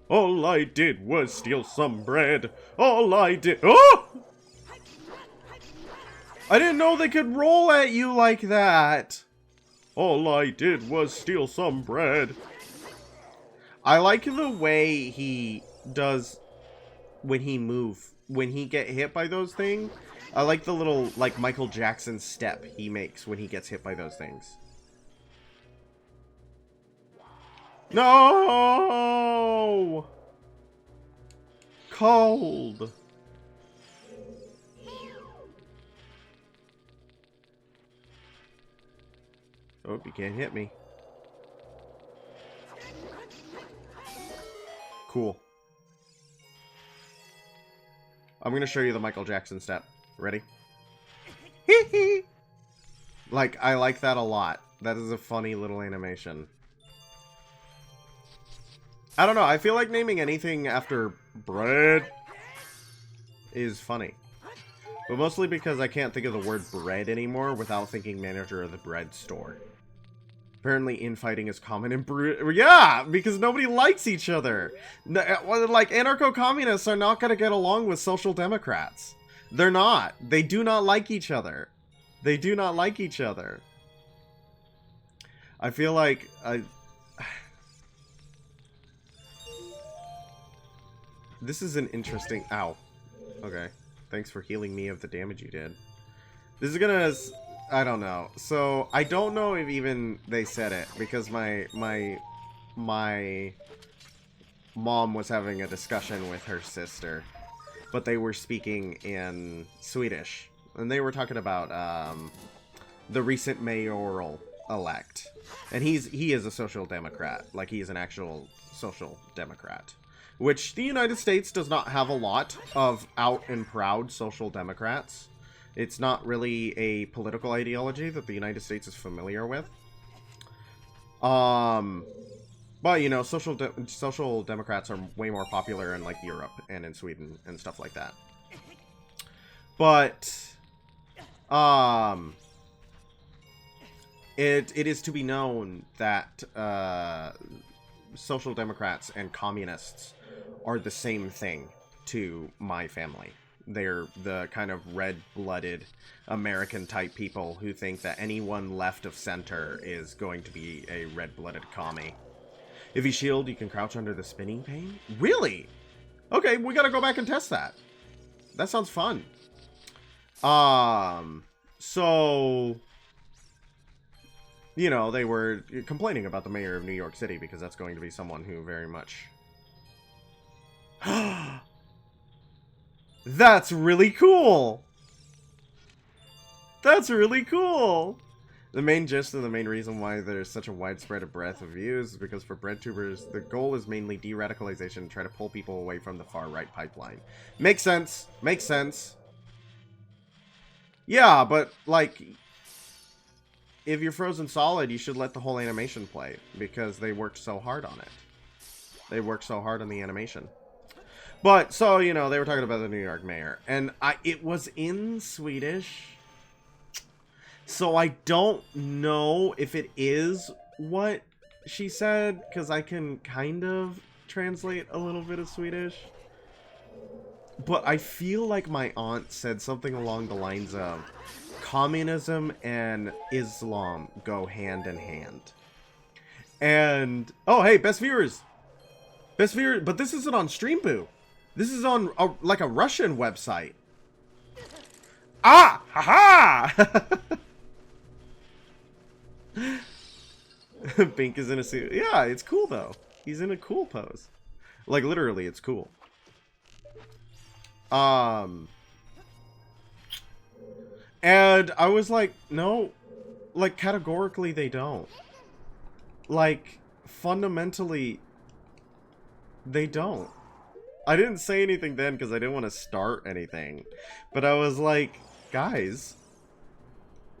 All I did was steal some bread. All I did... Oh! I didn't know they could roll at you like that. All I did was steal some bread. I like the way he does when he get hit by those things. I like the little, like, Michael Jackson step he makes when he gets hit by those things. No! Cold. Oh, you can't hit me. Cool. I'm gonna show you the Michael Jackson step. Ready? Like, I like that a lot. That is a funny little animation. I don't know, I feel like naming anything after bread is funny. But mostly because I can't think of the word bread anymore without thinking manager of the bread store. Apparently infighting is common in yeah, because nobody likes each other. Like, anarcho-communists are not going to get along with social democrats. They're not. They do not like each other. They do not like each other. I feel like... This is an interesting... Ow. Okay. Thanks for healing me of the damage you did. This is gonna... I don't know. So, I don't know if even they said it, because my mom was having a discussion with her sister, but they were speaking in Swedish, and they were talking about the recent mayoral elect, and he is a social democrat, like he is an actual social democrat, which the United States does not have a lot of out and proud social democrats. It's not really a political ideology that the United States is familiar with. But, you know, social democrats are way more popular in, like, Europe and in Sweden and stuff like that. But, it is to be known that, social democrats and communists are the same thing to my family. They're the kind of red-blooded American-type people who think that anyone left of center is going to be a red-blooded commie. If you shield, you can crouch under the spinning pane? Really? Okay, we gotta go back and test that. That sounds fun. So... You know, they were complaining about the mayor of New York City because that's going to be someone who very much... That's really cool! That's really cool! The main gist and the main reason why there's such a widespread breadth of views is because for breadtubers, the goal is mainly de-radicalization and try to pull people away from the far-right pipeline. Makes sense. Makes sense. Yeah, but, like, if you're frozen solid, you should let the whole animation play, because they worked so hard on it. They worked so hard on the animation. But, so, you know, they were talking about the New York mayor, and it was in Swedish, so I don't know if it is what she said, because I can kind of translate a little bit of Swedish. But I feel like my aunt said something along the lines of, communism and Islam go hand in hand. And, oh, hey, best viewers! Best viewers, but this isn't on Streamboo. This is on, like, a Russian website. Ah! Haha! Bink is in a suit. Yeah, it's cool, though. He's in a cool pose. Like, literally, it's cool. And I was like, no. Like, categorically, they don't. Like, fundamentally, they don't. I didn't say anything then because I didn't want to start anything. But I was like, guys,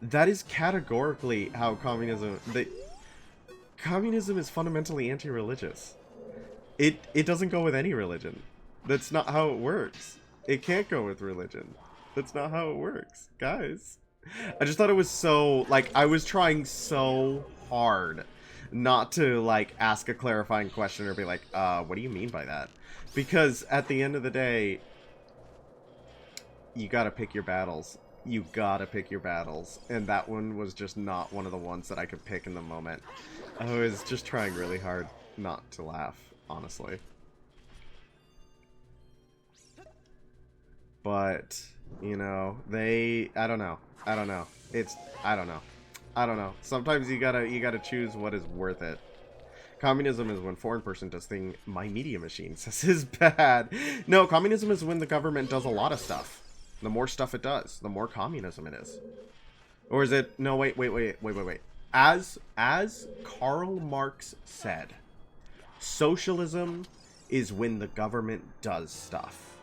that is categorically how communism... Communism is fundamentally anti-religious. It doesn't go with any religion. That's not how it works. It can't go with religion. That's not how it works, guys. I just thought it was so... Like, I was trying so hard not to, like, ask a clarifying question or be like, what do you mean by that? Because at the end of the day, you gotta pick your battles. You gotta pick your battles. And that one was just not one of the ones that I could pick in the moment. I was just trying really hard not to laugh, honestly. But, you know, I don't know. I don't know. I don't know. I don't know. Sometimes you gotta choose what is worth it. Communism is when foreign person does thing my media machine says is bad. No, communism is when the government does a lot of stuff. The more stuff it does, the more communism it is. Or is it... No, wait. As Karl Marx said, socialism is when the government does stuff.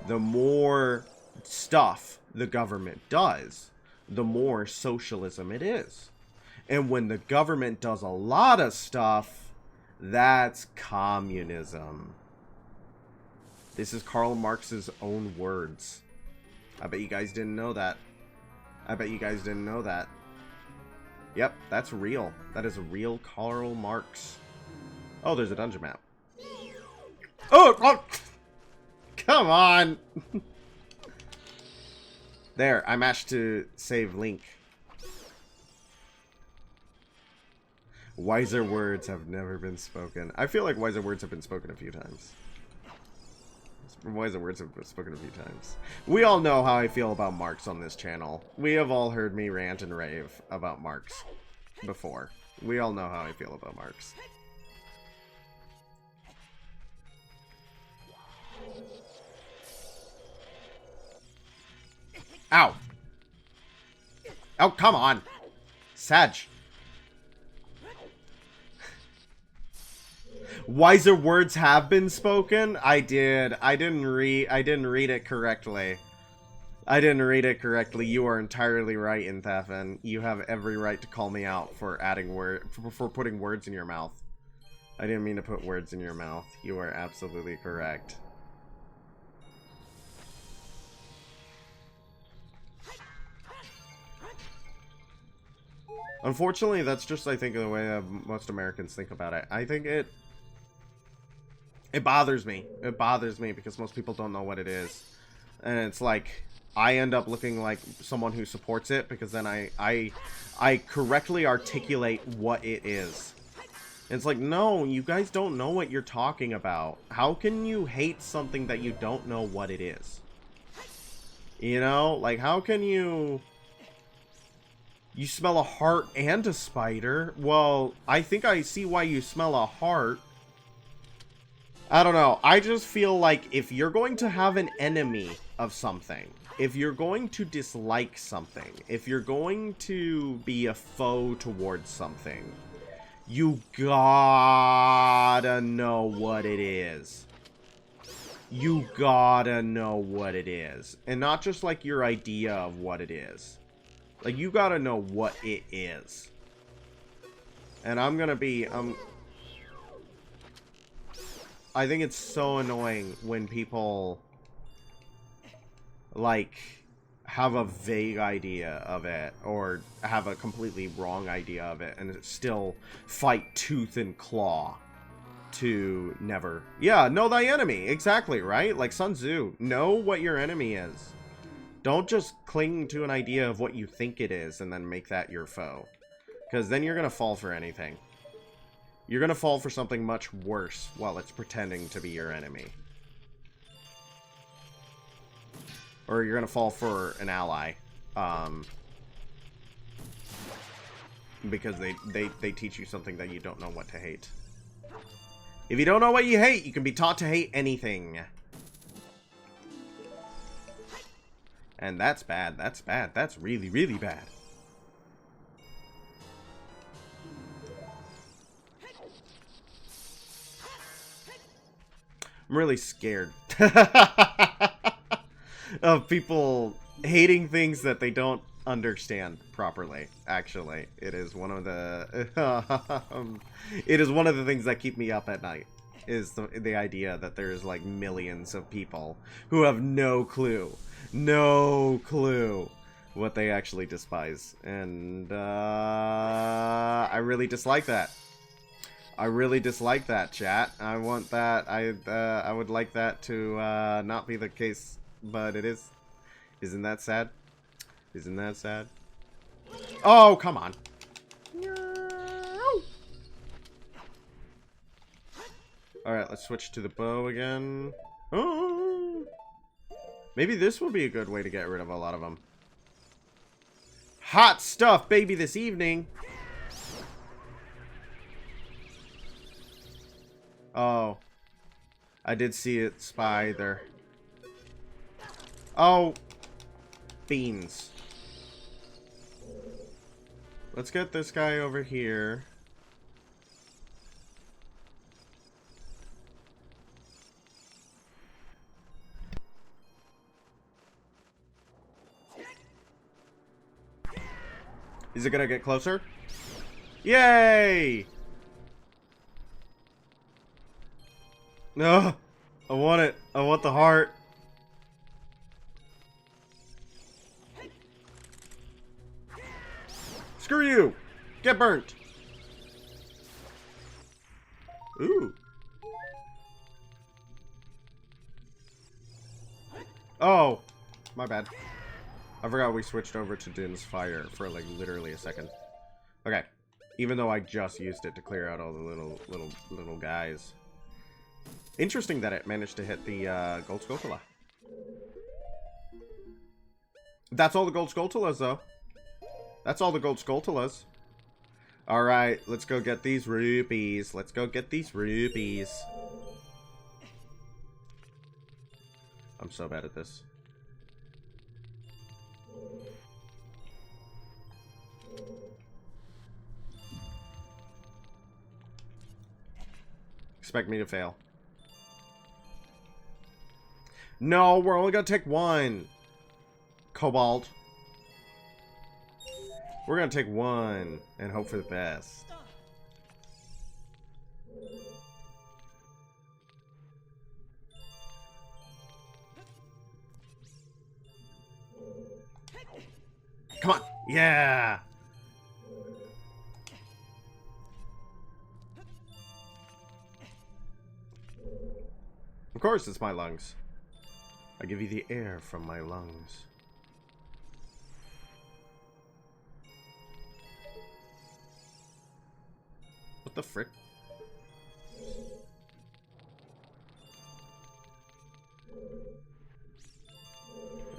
The more stuff the government does, the more socialism it is. And when the government does a lot of stuff, that's communism. This is Karl Marx's own words. I bet you guys didn't know that. I bet you guys didn't know that. Yep, that's real. That is a real Karl Marx. Oh, there's a dungeon map. Oh! Come on! There, I mashed to save Link. Wiser words have never been spoken. I feel like wiser words have been spoken a few times. Wise words have been spoken a few times. We all know how I feel about marks on this channel. We have all heard me rant and rave about marks before. We all know how I feel about marks. Ow! Oh, come on! Sag. Wiser words have been spoken? I did. I didn't read it correctly. I didn't read it correctly. You are entirely right, Inthafen. You have every right to call me out for for putting words in your mouth. I didn't mean to put words in your mouth. You are absolutely correct. Unfortunately, that's just, I think, the way most Americans think about it. I think it bothers me. It bothers me because most people don't know what it is. And it's like, I end up looking like someone who supports it because then I correctly articulate what it is. And it's like, no, you guys don't know what you're talking about. How can you hate something that you don't know what it is? You know? Like, how can you... You smell a heart and a spider? Well, I think I see why you smell a heart. I don't know. I just feel like if you're going to have an enemy of something, if you're going to dislike something, if you're going to be a foe towards something, you gotta know what it is. You gotta know what it is. And not just like your idea of what it is. Like, you gotta know what it is. And I'm gonna be, I think it's so annoying when people, like, have a vague idea of it, or have a completely wrong idea of it, and still fight tooth and claw to never... Yeah, know thy enemy. Exactly, right? Like Sun Tzu. Know what your enemy is. Don't just cling to an idea of what you think it is and then make that your foe. Because then you're going to fall for anything. You're going to fall for something much worse while it's pretending to be your enemy. Or you're going to fall for an ally. Because they teach you something that you don't know what to hate. If you don't know what you hate, you can be taught to hate anything. And that's bad. That's bad. That's really, really bad. I'm really scared of people hating things that they don't understand properly. Actually, it is one of the it is one of the things that keep me up at night. Is the idea that there's like millions of people who have no clue what they actually despise, and I really dislike that. I really dislike that, chat. I want that. I would like that to not be the case, but it is. Isn't that sad? Isn't that sad? Oh, come on. Alright, let's switch to the bow again. Oh. Maybe this will be a good way to get rid of a lot of them. Hot stuff, baby, this evening. Oh. I did see it spy there. Oh. Beans. Let's get this guy over here. Is it gonna get closer? Yay! No, I want it. I want the heart. Screw you! Get burnt! Ooh. Oh, my bad. I forgot we switched over to Din's Fire for like literally a second. Okay. Even though I just used it to clear out all the little guys. Interesting that it managed to hit the gold Skulltula. That's all the gold Skulltulas, though. That's all the gold Skulltulas. Alright, let's go get these rupees. Let's go get these rupees. I'm so bad at this. Expect me to fail. No, we're only gonna take one. Cobalt. We're gonna take one and hope for the best. Come on. Yeah. Of course it's my lungs. I give you the air from my lungs. What the frick?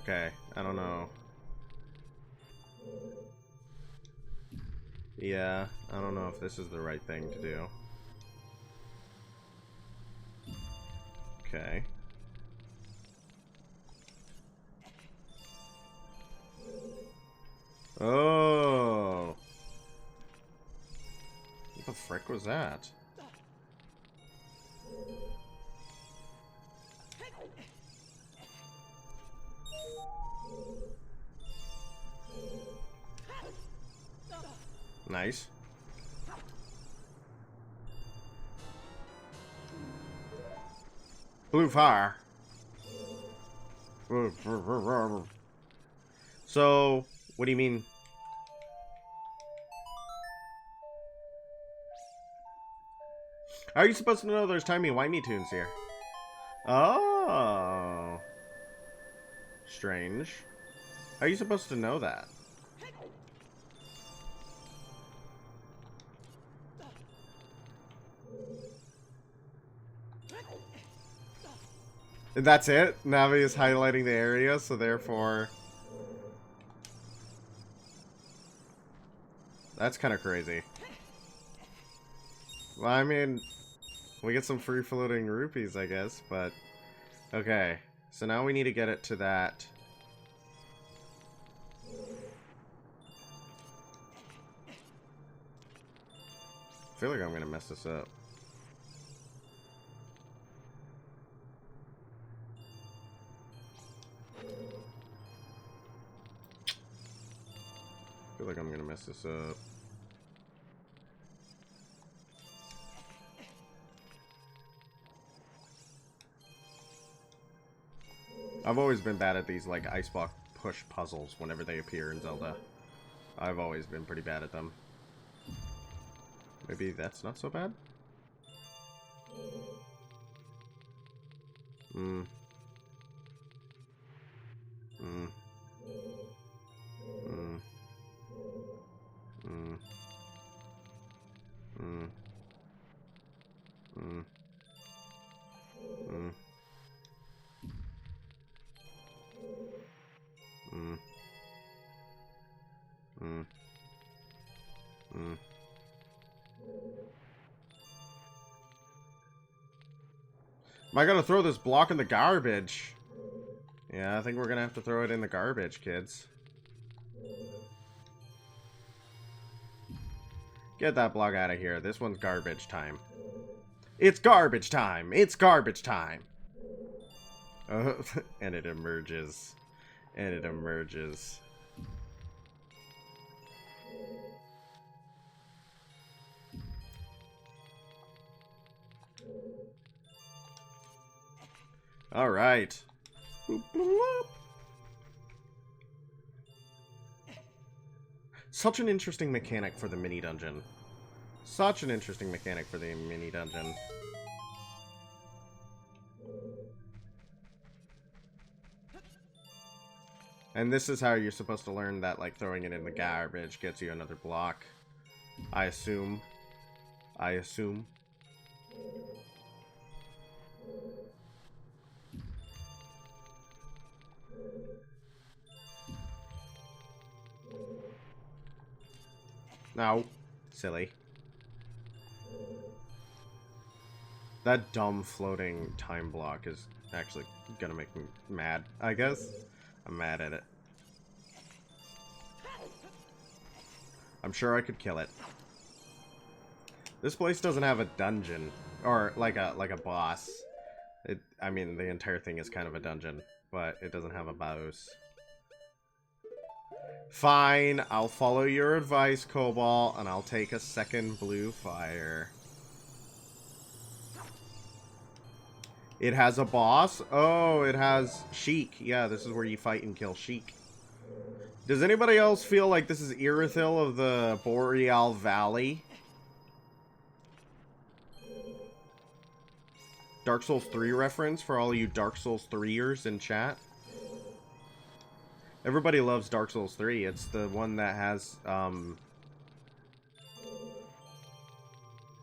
Okay, I don't know. Yeah, I don't know if this is the right thing to do. Okay. Oh. What the frick was that? Nice. Blue fire. So, what do you mean? How are you supposed to know there's timey-wimey tunes here? Oh. Strange. How are you supposed to know that? And that's it? Navi is highlighting the area, so therefore... That's kind of crazy. Well, I mean... We get some free-floating rupees, I guess, but... Okay. So now we need to get it to that... I feel like I'm gonna mess this up. I feel like I'm gonna mess this up. I've always been bad at these, like, ice block push puzzles whenever they appear in Zelda. I've always been pretty bad at them. Maybe that's not so bad? Hmm. Hmm. Hmm. Hmm. Hmm. Hmm. Hmm. Hmm. Hmm. Hmm. Am I gonna throw this block in the garbage? Yeah, I think we're gonna have to throw it in the garbage, kids. Get that block out of here. This one's garbage time. It's garbage time! It's garbage time! And it emerges. And it emerges. Alright. Such an interesting mechanic for the mini dungeon. Such an interesting mechanic for the mini dungeon. And this is how you're supposed to learn that, like, throwing it in the garbage gets you another block. I assume. I assume. No. Silly. That dumb floating time block is actually gonna make me mad, I guess. I'm mad at it. I'm sure I could kill it. This place doesn't have a dungeon. Or like a boss. I mean, the entire thing is kind of a dungeon, but it doesn't have a boss. Fine, I'll follow your advice, Cobalt, and I'll take a second blue fire. It has a boss? Oh, it has Sheik. Yeah, this is where you fight and kill Sheik. Does anybody else feel like this is Irithyll of the Boreal Valley? Dark Souls 3 reference for all you Dark Souls 3ers in chat? Everybody loves Dark Souls 3. It's the one that has,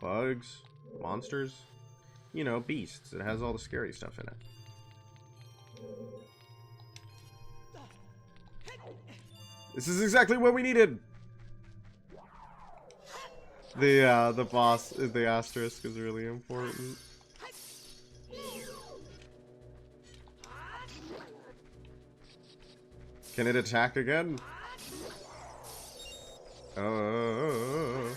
bugs, monsters, you know, beasts. It has all the scary stuff in it. This is exactly what we needed! The boss, the asterisk is really important. Can it attack again? Oh.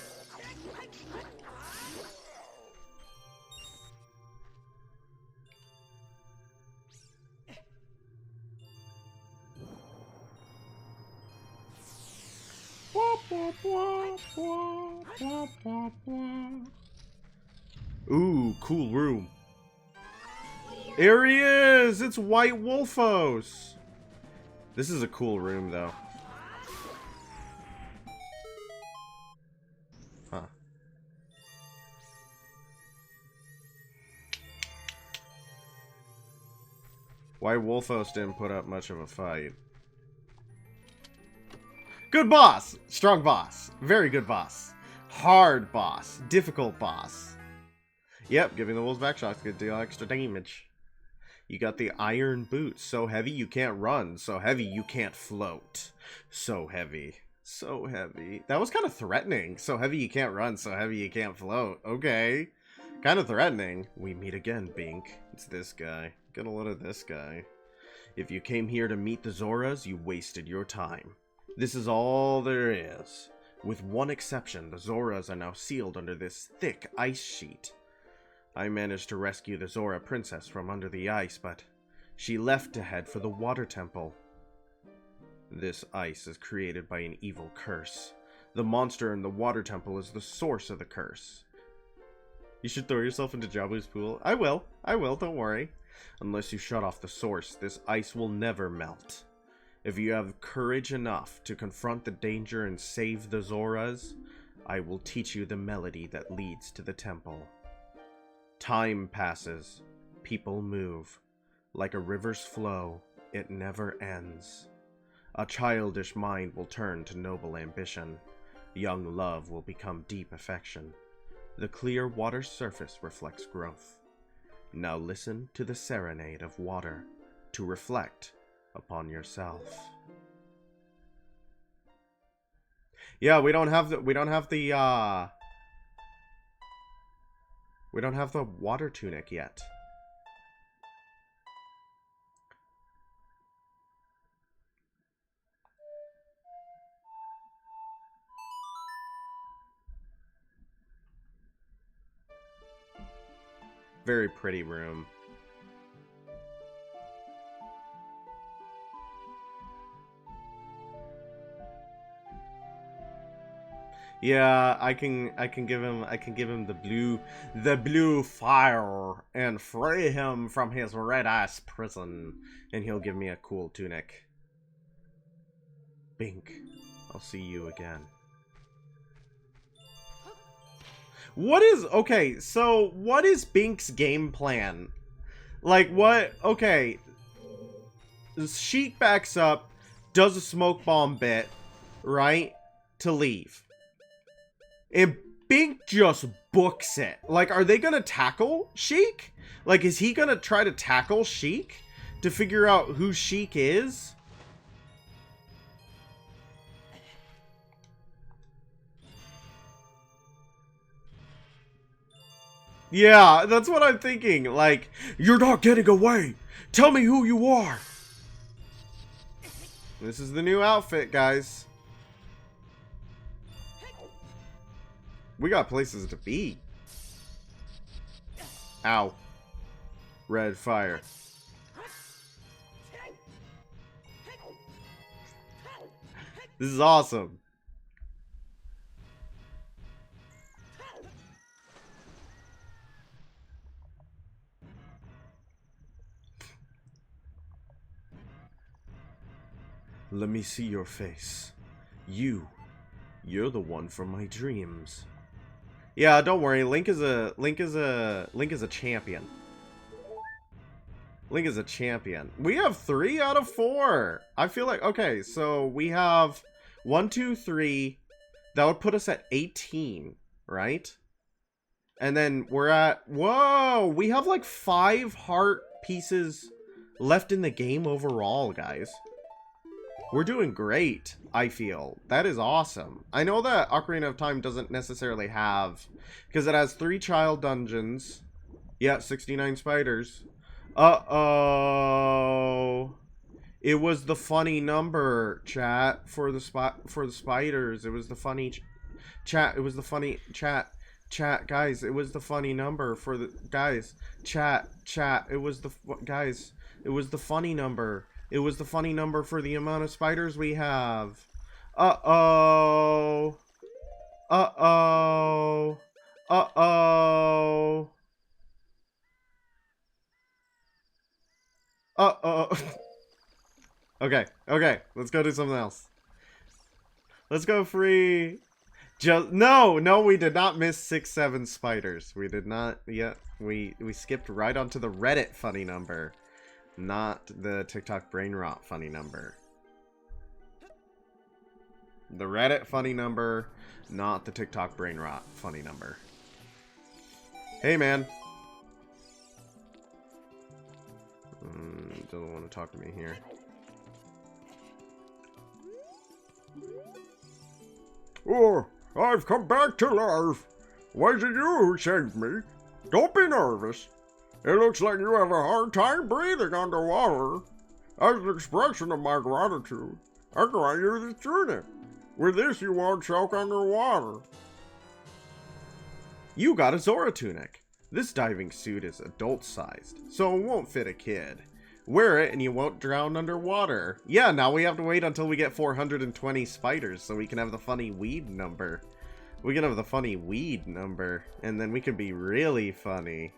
Ooh, cool room. Here he is! It's White Wolfos! This is a cool room, though. Huh. White Wolfos didn't put up much of a fight. Good boss! Strong boss. Very good boss. Hard boss. Difficult boss. Yep, giving the wolves back shots could deal extra damage. You got the iron boots. So heavy you can't run. So heavy you can't float. So heavy. So heavy. That was kind of threatening. So heavy you can't run. So heavy you can't float. Okay. Kind of threatening. We meet again, Bink. It's this guy. Get a load of this guy. If you came here to meet the Zoras, you wasted your time. This is all there is. With one exception, the Zoras are now sealed under this thick ice sheet. I managed to rescue the Zora princess from under the ice, but she left to head for the water temple. This ice is created by an evil curse. The monster in the water temple is the source of the curse. You should throw yourself into Jabu's pool. I will, don't worry. Unless you shut off the source, this ice will never melt. If you have courage enough to confront the danger and save the Zoras, I will teach you the melody that leads to the temple. Time passes. People move. Like a river's flow, it never ends. A childish mind will turn to noble ambition. Young love will become deep affection. The clear water's surface reflects growth. Now listen to the serenade of water to reflect upon yourself. Yeah, we don't have the water tunic yet. Very pretty room. Yeah, I can give him the blue fire and free him from his red ass prison, and he'll give me a cool tunic. Bink, I'll see you again. Okay, so what is Bink's game plan? Like what, okay. Sheik backs up, does a smoke bomb bit, right? To leave. And Bink just books it. Like, are they gonna tackle Sheik? Like, is he gonna try to tackle Sheik to figure out who Sheik is? Yeah, that's what I'm thinking. Like, you're not getting away. Tell me who you are. This is the new outfit, guys. We got places to be. Ow. Red fire. This is awesome. Let me see your face. You're the one from my dreams. Yeah, don't worry. Link is a champion. Link is a champion. We have 3 out of 4. I feel like, okay, so we have 1, 2, 3. That would put us at 18, right? And then we're at, whoa, we have like 5 heart pieces left in the game overall, guys. We're doing great, I feel. That is awesome. I know that Ocarina of Time doesn't necessarily have, because it has 3 child dungeons. Yeah, 69 spiders. Uh-oh. It was the funny number, chat, for the spiders. It was the funny chat. It was the funny chat. Chat, guys, it was the funny number for the guys. Chat, it was the guys. It was the funny number. It was the funny number for the amount of spiders we have. Uh-oh. Uh-oh. Uh-oh. Uh-oh. Okay, let's go do something else. Let's go free. Just no, we did not miss 6, 7 spiders. We did not yet. We skipped right onto the Reddit funny number, not the TikTok brain rot funny number. The Reddit funny number, not the TikTok brain rot funny number. Hey, man. Doesn't want to talk to me here. Oh, I've come back to life. Was it you who saved me? Don't be nervous. It looks like you have a hard time breathing underwater. As an expression of my gratitude, I grant you this tunic. With this, you won't choke underwater. You got a Zora tunic. This diving suit is adult-sized, so it won't fit a kid. Wear it and you won't drown underwater. Yeah, now we have to wait until we get 420 spiders so we can have the funny weed number. We can have the funny weed number, and then we can be really funny.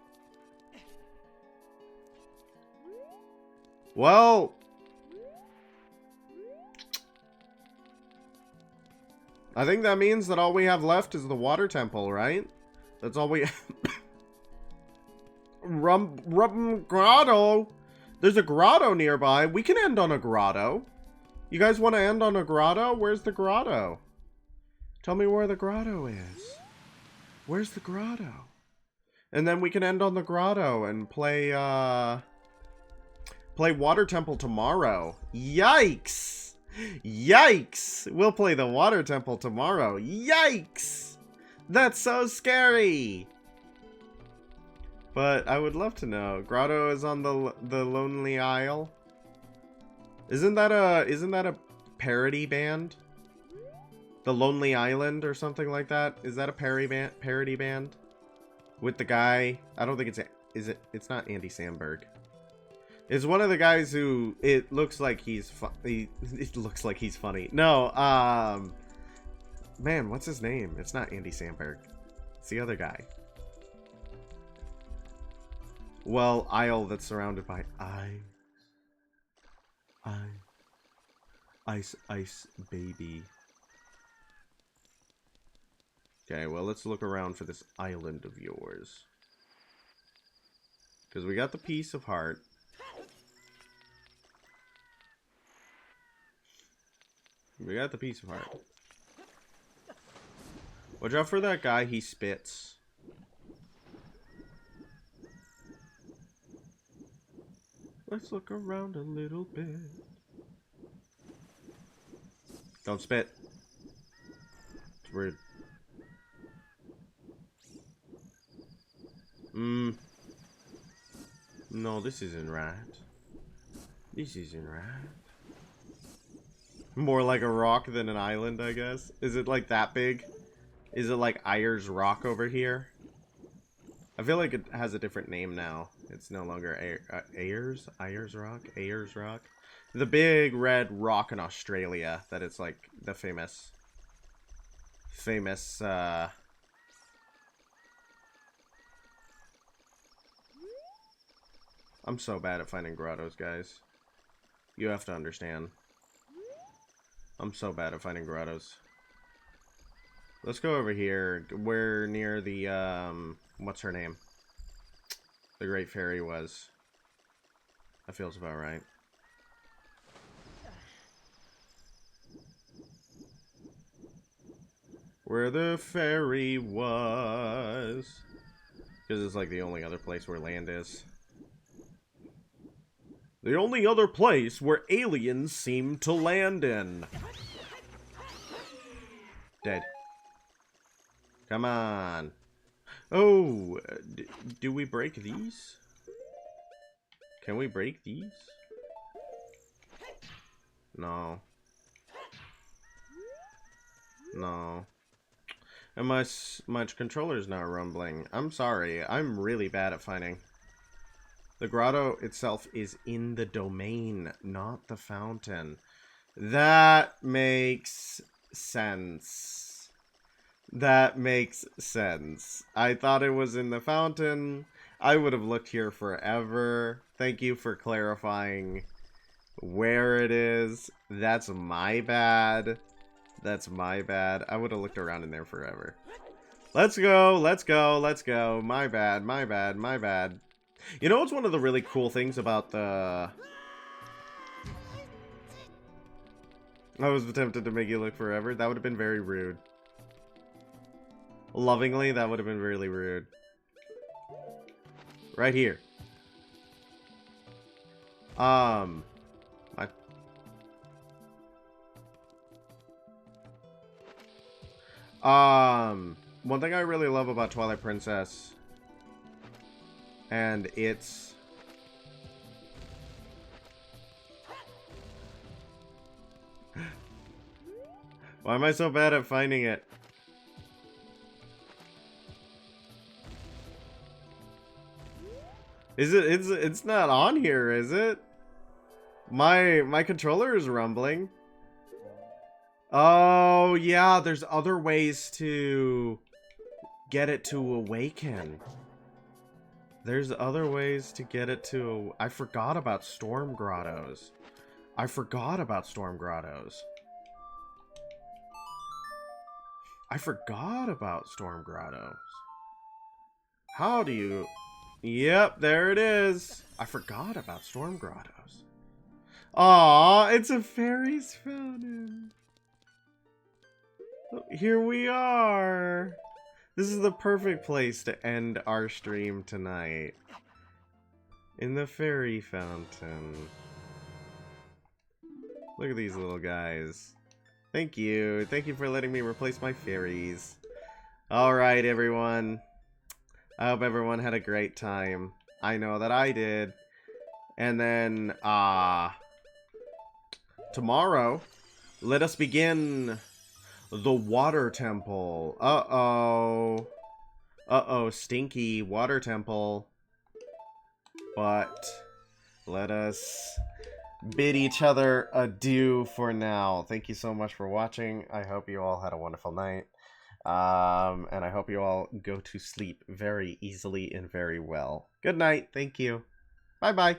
Well, I think that means that all we have left is the water temple, right? That's all we... Grotto! There's a grotto nearby. We can end on a grotto. You guys want to end on a grotto? Where's the grotto? Tell me where the grotto is. Where's the grotto? And then we can end on the grotto and play Water Temple tomorrow. Yikes! Yikes! We'll play the Water Temple tomorrow. Yikes! That's so scary! But I would love to know. Grotto is on the Lonely Isle. Isn't that a parody band? The Lonely Island or something like that? Is that a parody band? With the guy, I don't think it's not Andy Samberg. It's one of the guys who it looks like he's it looks like he's funny. No, man, what's his name? It's not Andy Samberg. It's the other guy. Well, isle that's surrounded by ice baby. Okay, well, let's look around for this island of yours. Because we got the piece of heart. We got the piece of heart. Watch out for that guy, he spits. Let's look around a little bit. Don't spit. It's rude. No, this isn't right. This isn't right. More like a rock than an island, I guess. Is it like that big? Is it like Ayers Rock over here? I feel like it has a different name now. It's no longer Ayers? Ayers Rock? Ayers Rock? The big red rock in Australia that it's like the famous... I'm so bad at finding grottos, guys. You have to understand. I'm so bad at finding grottos. Let's go over here. We're near the, what's her name? The Great Fairy was. That feels about right. Where the fairy was. Because it's like the only other place where land is. The only other place where aliens seem to land in. Dead. Come on. Oh, do we break these? Can we break these? No. No. And my controller's not rumbling. I'm sorry. I'm really bad at finding. The grotto itself is in the domain, not the fountain. That makes sense. That makes sense. I thought it was in the fountain. I would have looked here forever. Thank you for clarifying where it is. That's my bad. That's my bad. I would have looked around in there forever. Let's go, let's go, let's go. My bad, my bad, my bad. You know what's one of the really cool things about the... I was tempted to make you look forever. That would have been very rude. Lovingly, that would have been really rude. Right here. One thing I really love about Twilight Princess, and it's... Why am I so bad at finding it? It's not on here, is it? My controller is rumbling. Oh, yeah, there's other ways to get it to awaken. There's other ways to get it to... I forgot about storm grottos. I forgot about storm grottos. I forgot about storm grottos. How do you... Yep, there it is. I forgot about storm grottos. Aw, it's a fairy's fountain. Here we are. This is the perfect place to end our stream tonight. In the fairy fountain. Look at these little guys. Thank you. Thank you for letting me replace my fairies. Alright, everyone. I hope everyone had a great time. I know that I did. And then, tomorrow, let us begin the water temple. Uh-oh. Uh-oh, stinky water temple. But let us bid each other adieu for now. Thank you so much for watching. I hope you all had a wonderful night. And I hope you all go to sleep very easily and very well. Good night. Thank you. Bye-bye.